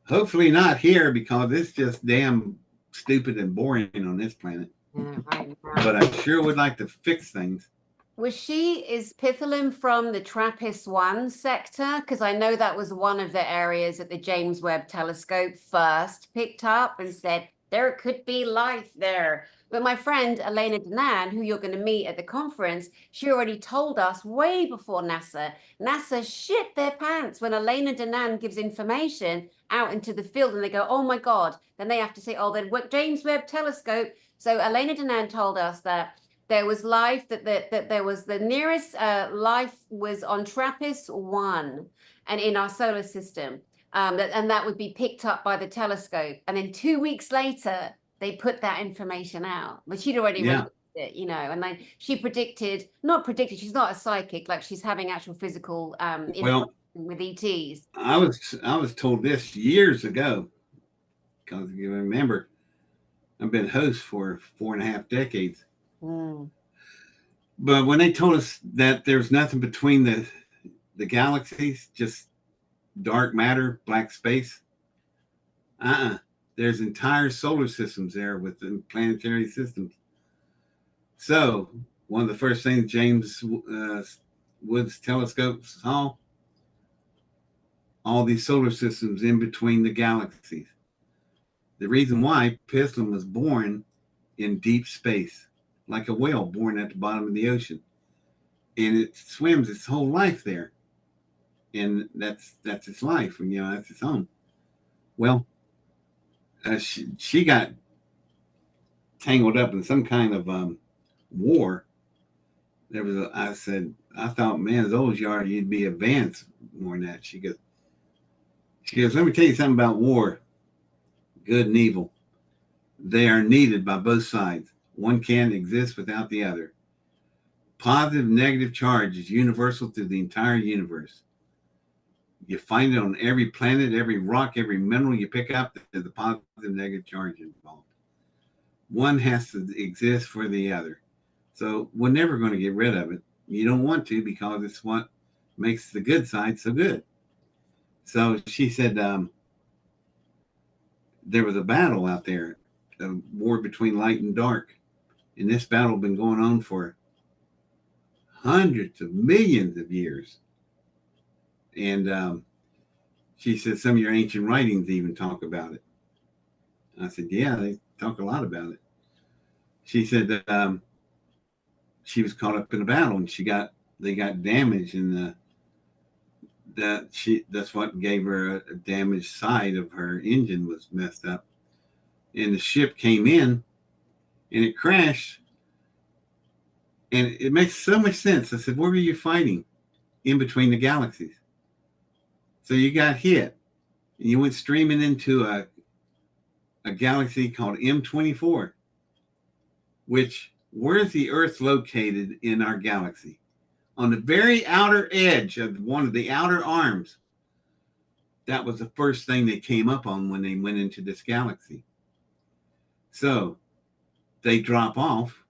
hopefully not here because it's just damn stupid and boring on this planet. But I sure would like to fix things. Is Pithlum from the TRAPPIST-1 sector? Because I know that was one of the areas that the James Webb Telescope first picked up and said, there could be life there. But my friend, Elena Danaan, who you're going to meet at the conference, she already told us way before NASA. NASA shit their pants when Elena Danaan gives information out into the field and they go, oh my God. Then they have to say, oh, the James Webb Telescope. So Elena Danaan told us that there was life, that there was the nearest life was on TRAPPIST-1 and in our solar system. And that would be picked up by the telescope. And then 2 weeks later, they put that information out. But she'd already released it, and then she not predicted, she's not a psychic, like she's having actual physical with ETs. I was told this years ago, because you remember, I've been host for 4.5 decades. But when they told us that there's nothing between the galaxies, just dark matter, black space, there's entire solar systems there within planetary systems. So one of the first things James Woods telescope saw, all these solar systems in between the galaxies. The reason why Pithlum was born in deep space, like a whale born at the bottom of the ocean, and it swims its whole life there, and that's its life, and that's its home. Well, she got tangled up in some kind of war. There was I thought, man, as old as you are, you'd be advanced more than that. She goes, let me tell you something about war. Good and evil. They are needed by both sides. One can't exist without the other. Positive, negative charge is universal to the entire universe. You find it on every planet, every rock, every mineral you pick up, there's a positive, negative charge involved. One has to exist for the other. So we're never going to get rid of it. You don't want to because it's what makes the good side so good. So she said there was a battle out there, a war between light and dark. And this battle has been going on for hundreds of millions of years. And she said some of your ancient writings even talk about it. I said, yeah, they talk a lot about it. She said that she was caught up in a battle and they got damaged, and that's what gave her a damaged side of her engine was messed up. And the ship came in and it crashed. And it makes so much sense. I said, where were you fighting? In between the galaxies. So you got hit and you went streaming into a galaxy called M24, which where's the Earth located in our galaxy? On the very outer edge of one of the outer arms. That was the first thing they came up on when they went into this galaxy. So they drop off,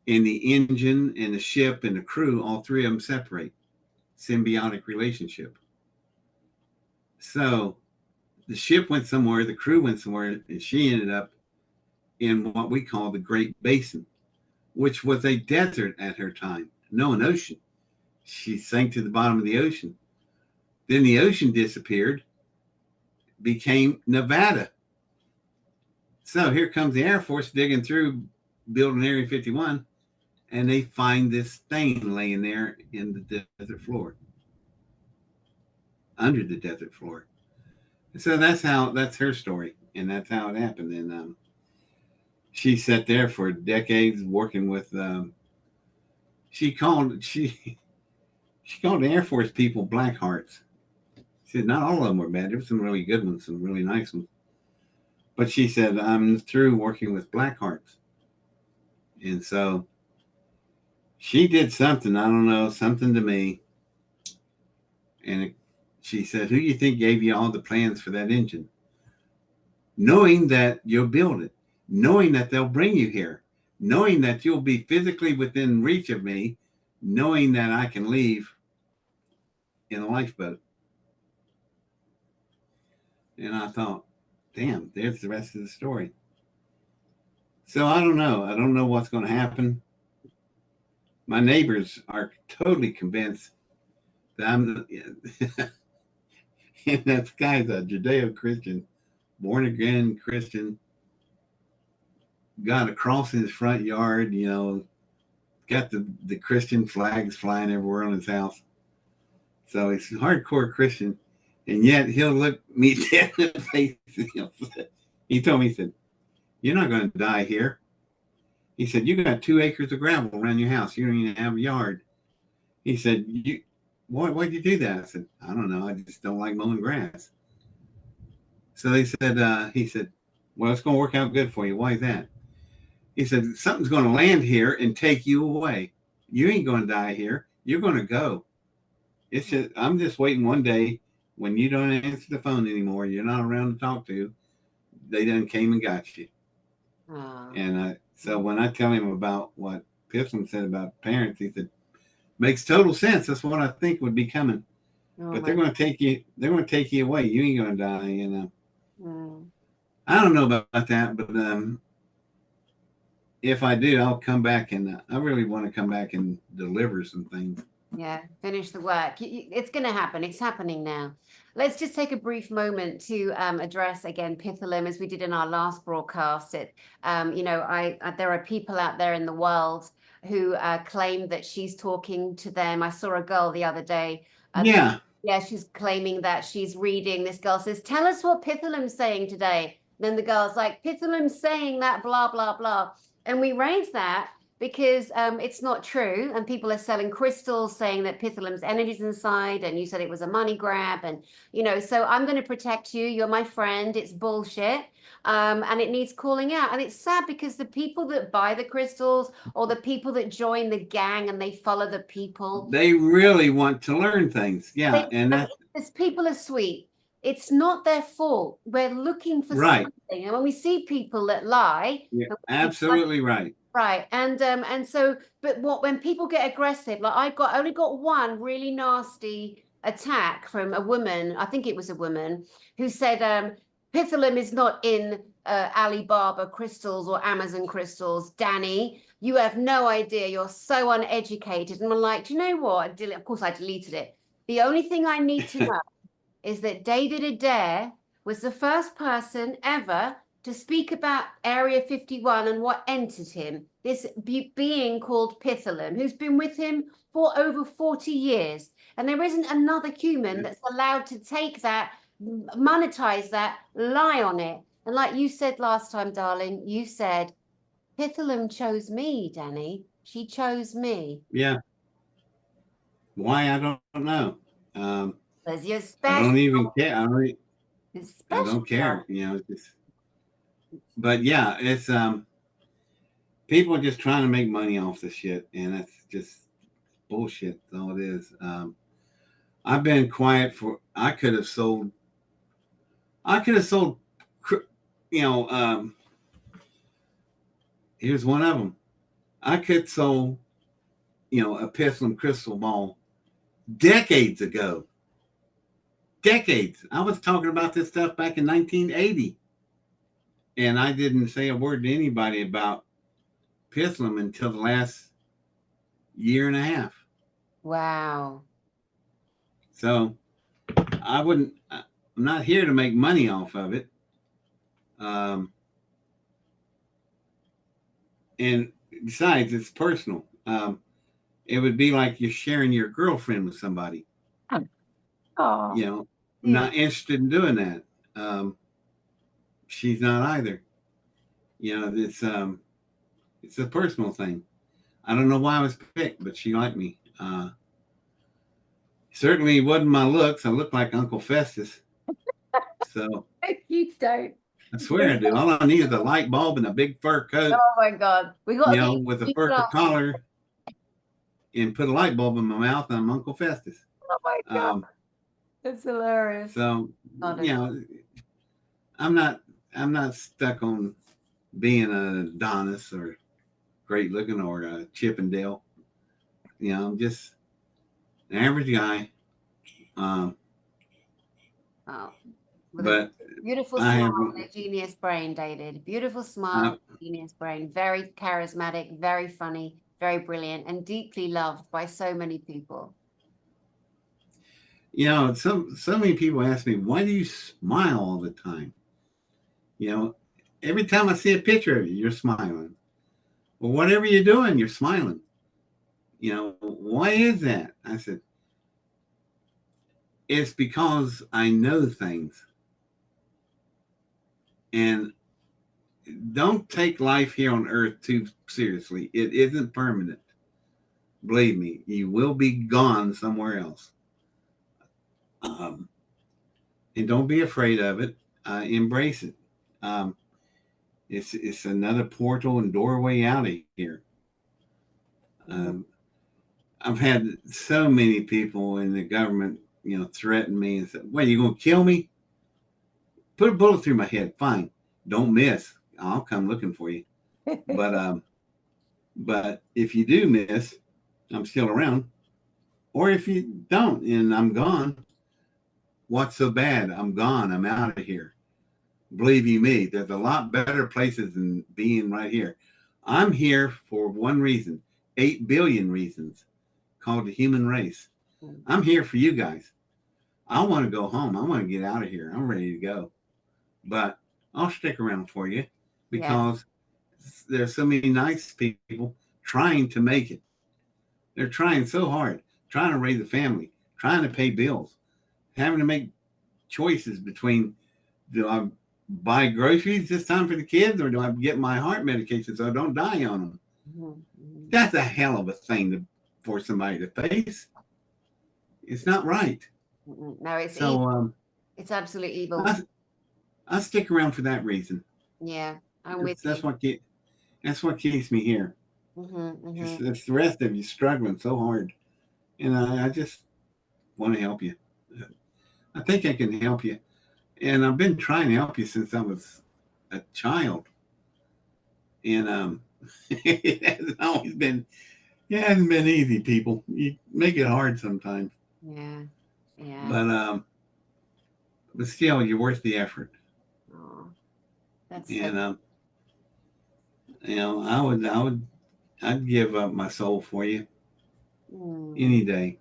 and the engine and the ship and the crew, all three of them separate. Symbiotic relationship. So the ship went somewhere, the crew went somewhere, and she ended up in what we call the Great Basin, which was a desert at her time, no an ocean. She sank to the bottom of the ocean. Then the ocean disappeared, became Nevada. So here comes the Air Force digging through, building Area 51, and they find this thing laying there in the desert floor, under the desert floor. So that's her story, and that's how it happened. And she sat there for decades working with. She called the Air Force people Black Hearts. She said not all of them were bad. There were some really good ones, some really nice ones. But she said, I'm through working with Black Hearts. And so she did something, I don't know, something to me. And she said, who do you think gave you all the plans for that engine? Knowing that you'll build it, knowing that they'll bring you here, knowing that you'll be physically within reach of me, knowing that I can leave in a lifeboat. And I thought, damn, there's the rest of the story. So I don't know. I don't know what's going to happen. My neighbors are totally convinced that I'm, and that guy's a Judeo-Christian, born again Christian, got a cross in his front yard, got the Christian flags flying everywhere on his house. So he's a hardcore Christian. And yet he'll look me dead in the face. He told me, he said, you're not going to die here. He said, you got 2 acres of gravel around your house. You don't even have a yard. He said, why'd you do that? I said, I don't know. I just don't like mowing grass. So he said, well, it's going to work out good for you. Why is that? He said, something's going to land here and take you away. You ain't going to die here. You're going to go. It's just, I'm just waiting one day when you don't answer the phone anymore, you're not around to talk to, they done came and got you. And so when I tell him about what Pifson said about parents, he said, makes total sense. That's what I think would be coming. But they're going to take you. They're going to take you away. You ain't going to die. I don't know about that, but if I do, I'll come back, and I really want to come back and deliver some things. Yeah, finish the work. It's going to happen. It's happening now. Let's just take a brief moment to address again Pithalum, as we did in our last broadcast. There are people out there in the world who claim that she's talking to them. I saw a girl the other day. Yeah, she's claiming that she's reading. This girl says, tell us what Pithalum's saying today. Then the girl's like, Pithalum's saying that, blah, blah, blah. And we raised that because it's not true. And people are selling crystals saying that Pithalum's energy's inside. And you said it was a money grab. And, so I'm going to protect you. You're my friend. It's bullshit. And it needs calling out. And it's sad because the people that buy the crystals, or the people that join the gang and they follow the people, they really want to learn things. Yeah. These people are sweet. It's not their fault. We're looking for something. And when we see people that lie, absolutely right. Right. And so, but when people get aggressive, like I only got one really nasty attack from a woman, I think it was a woman, who said, Pithalum is not in Alibaba crystals or Amazon crystals. Dani, you have no idea. You're so uneducated. And I'm like, do you know what? Of course, I deleted it. The only thing I need to know is that David Adair was the first person ever to speak about Area 51 and what entered him, this being called Pithalum, who's been with him for over 40 years. And there isn't another human that's allowed to take that, monetize that, lie on it. And like you said last time, darling, you said, Pithalum chose me, Dani. She chose me. Yeah. Why? I don't know. Because you're I special. don't even care. You're I special. don't care. You know, it's just, but yeah, it's people are just trying to make money off the shit, and that's just bullshit. That's all it is. I've been quiet for. I could have sold. You know, here's one of them. I could sold, you know, a Pithalum crystal ball decades ago. Decades. I was talking about this stuff back in 1980, and I didn't say a word to anybody about Pithalum until the last year and a half. Wow. So I wouldn't. I'm not here to make money off of it. And besides, it's personal. It would be like you're sharing your girlfriend with somebody. Oh. You know, not interested in doing that. She's not either. You know, it's a personal thing. I don't know why I was picked, but she liked me. Certainly wasn't my looks. I look like Uncle Festus. So You don't. I swear I do. All I need is a light bulb and a big fur coat. Oh my God. We got, you know, with a fur collar, and put a light bulb in my mouth, and I'm Uncle Festus. Oh my God. It's hilarious. So, you know, I'm not stuck on being an Adonis or great looking or a Chippendale. You know, I'm just an average guy. But beautiful smile and a genius brain, David. Beautiful smile, genius brain. Very charismatic, very funny, very brilliant, and deeply loved by so many people. You know, so many people ask me, why do you smile all the time? You know, every time I see a picture of you, you're smiling. Well, whatever you're doing, you're smiling. You know, why is that? I said, it's because I know things. And don't take life here on Earth too seriously. It isn't permanent. Believe me, you will be gone somewhere else. And don't be afraid of it. Embrace it. It's another portal and doorway out of here. I've had so many people in the government, you know, threaten me and say, "What, you gonna kill me? Put a bullet through my head. Fine. Don't miss. I'll come looking for you." But if you do miss, I'm still around. Or if you don't and I'm gone, what's so bad? I'm gone. I'm out of here. Believe you me, there's a lot better places than being right here. I'm here for one reason, 8 billion reasons, called the human race. I'm here for you guys. I want to go home. I want to get out of here. I'm ready to go. But I'll stick around for you because there's so many nice people trying to make it. They're trying so hard, trying to raise a family, trying to pay bills, having to make choices between, do I buy groceries this time for the kids, or do I get my heart medication so I don't die on them? That's a hell of a thing for somebody to face. It's not right. No, it's so evil. It's absolute evil. I stick around for that reason. Yeah, I'm with you. That's what keeps me here. It's the rest of you struggling so hard, and I just want to help you. I think I can help you, and I've been trying to help you since I was a child, and it hasn't always been. It hasn't been easy, people. You make it hard sometimes. Yeah. But still, you're worth the effort. Oh, that's and you know, I'd give up my soul for you any day.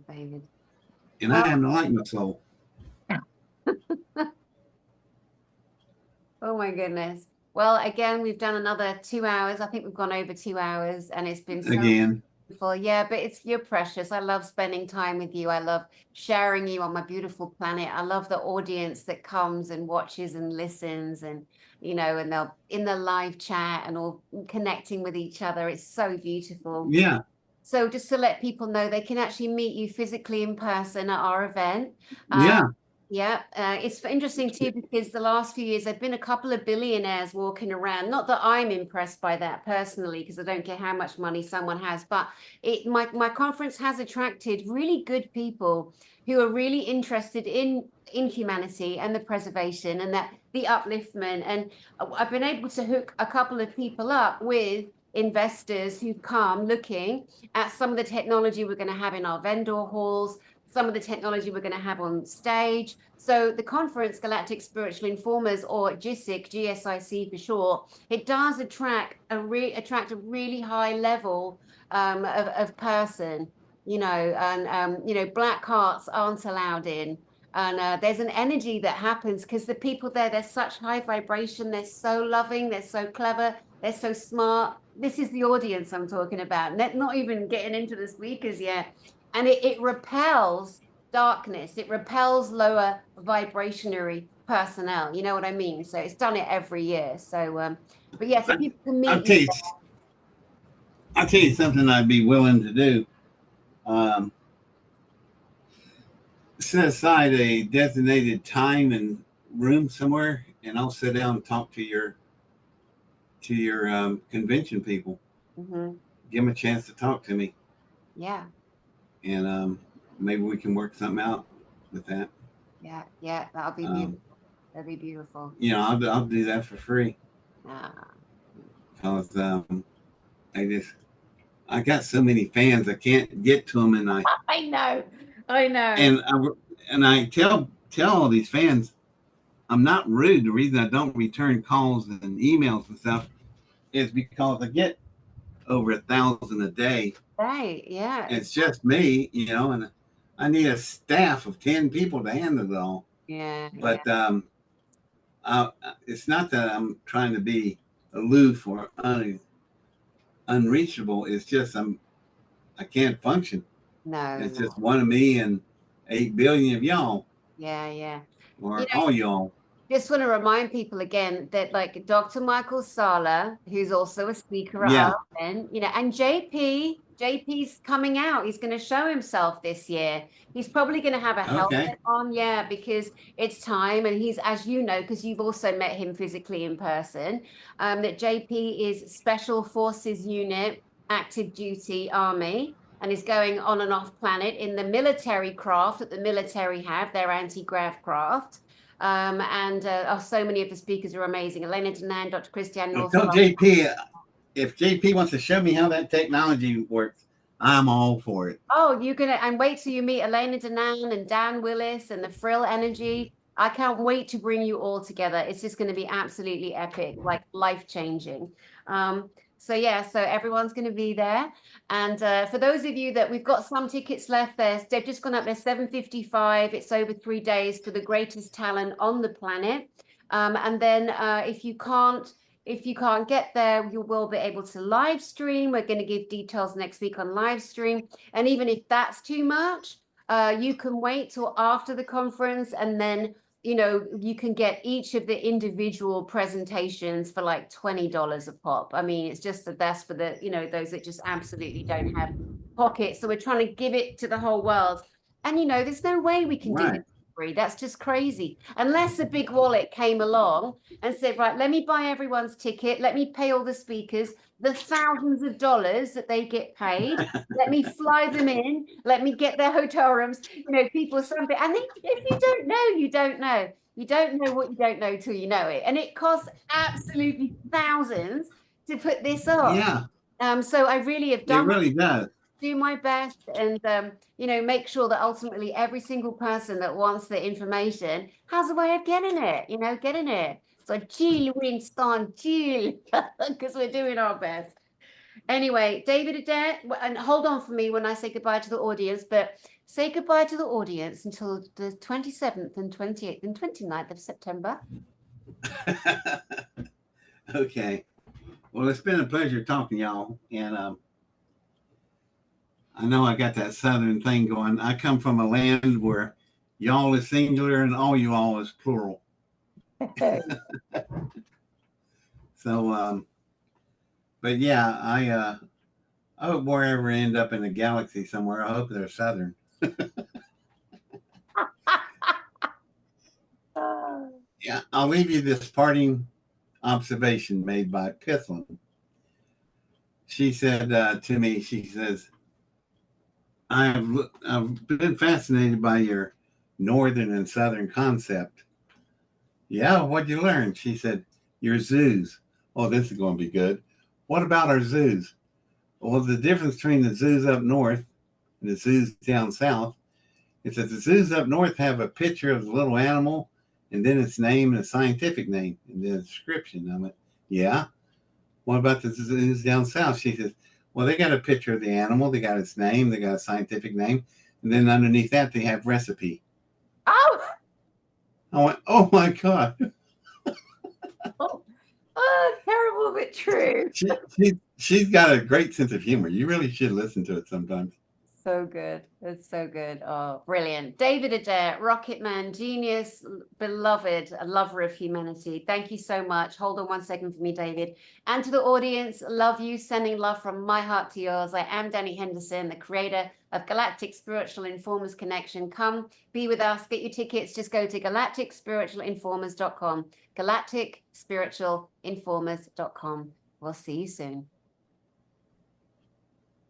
David. And I happen to like my soul. Oh my goodness. Well, again, we've done another 2 hours. I think we've gone over 2 hours, and it's been so Again. beautiful. Yeah, but you're precious. I love spending time with you. I love sharing you on my beautiful planet. I love the audience that comes and watches and listens, and and they'll in the live chat and all connecting with each other. It's so beautiful. Yeah. So just to let people know, they can actually meet you physically in person at our event. Yeah. Yeah, it's interesting too, because the last few years there've been a couple of billionaires walking around. Not that I'm impressed by that personally, because I don't care how much money someone has, but my conference has attracted really good people who are really interested in humanity and the preservation and the upliftment. And I've been able to hook a couple of people up with investors who come looking at some of the technology we're going to have in our vendor halls, some of the technology we're going to have on stage. So the conference, Galactic Spiritual Informers, or GISIC, GSIC for short, it does attract a really high level of person, and black hearts aren't allowed in. And there's an energy that happens because the people there, they're such high vibration, they're so loving, they're so clever, they're so smart. This is the audience I'm talking about, not even getting into the speakers yet. And it repels darkness. It repels lower vibrationary personnel. You know what I mean? So it's done it every year. So, but yes, if people can meet I'll tell you something I'd be willing to do. Set aside a designated time and room somewhere, and I'll sit down and talk to your convention people. Mm-hmm. Give them a chance to talk to me. Yeah. And maybe we can work something out with that. Yeah, that'll be beautiful. That'd be beautiful. I'll do that for free. Because I got so many fans, I can't get to them, and I know. And I tell all these fans, I'm not rude. The reason I don't return calls and emails and stuff is because I get over 1,000 a day. Right. Yeah. It's just me, and I need a staff of 10 people to handle it all. Yeah. But it's not that I'm trying to be aloof or unreachable. It's just I can't function. No. It's just one of me and 8 billion of y'all. Yeah. Or all y'all. Just want to remind people again that like Dr. Michael Salla, who's also a speaker at our event, and JP's coming out. He's going to show himself this year. He's probably going to have a helmet on, because it's time. And he's, as you know, because you've also met him physically in person, that JP is Special Forces Unit, Active Duty Army, and is going on and off planet in the military craft that the military have, their anti-grav craft. And so many of the speakers are amazing. Elena Danaan, Dr. Christiane Northrup. Tell JP, if JP wants to show me how that technology works, I'm all for it. Oh, and wait till you meet Elena Danaan and Dan Willis and the Frill Energy. I can't wait to bring you all together. It's just going to be absolutely epic, like life-changing. So everyone's going to be there. And for those of you that we've got some tickets left there, they've just gone up there, $7.55. It's over 3 days for the greatest talent on the planet. And then if you can't get there, you will be able to live stream. We're going to give details next week on live stream. And even if that's too much, you can wait till after the conference, and then you can get each of the individual presentations for like $20 a pop. I mean, it's just the best for the, those that just absolutely don't have pockets. So we're trying to give it to the whole world. And, there's no way we can do it free. That's just crazy. Unless a big wallet came along and said, right, let me buy everyone's ticket. Let me pay all the speakers the thousands of dollars that they get paid. Let me fly them in. Let me get their hotel rooms. People something. And if you don't know, you don't know. You don't know what you don't know till you know it. And it costs absolutely thousands to put this on. Yeah. So I really have done. It really does. Do my best and make sure that ultimately every single person that wants the information has a way of getting it. So Jill Winston, Jill, because we're doing our best. Anyway, David, Adair, and hold on for me when I say goodbye to the audience, but say goodbye to the audience until the 27th and 28th and 29th of September. Okay. Well, it's been a pleasure talking to y'all. And I know I got that Southern thing going. I come from a land where y'all is singular and all you all is plural. So, but yeah, I hope wherever I end up in the galaxy somewhere, I hope they're Southern. Yeah, I'll leave you this parting observation made by Pithlin. She said to me, she says, I've been fascinated by your northern and southern concept. Yeah, what'd you learn? She said, your zoos. Oh, this is going to be good. What about our zoos? Well, the difference between the zoos up north and the zoos down south is that the zoos up north have a picture of the little animal and then its name and a scientific name and the description. I went, yeah. What about the zoos down south? She says, well, they got a picture of the animal, they got its name, they got a scientific name, and then underneath that they have recipe. Oh, I went, oh my God. oh, terrible but true. She's got a great sense of humor. You really should listen to it sometimes. So good. It's so good. Oh, brilliant. David Adair, Rocket Man, genius, beloved, a lover of humanity. Thank you so much. Hold on 1 second for me, David. And to the audience, love you, sending love from my heart to yours. I am Dani Henderson, the creator of Galactic Spiritual Informers Connection. Come be with us. Get your tickets. Just go to galacticspiritualinformers.com. galacticspiritualinformers.com. We'll see you soon.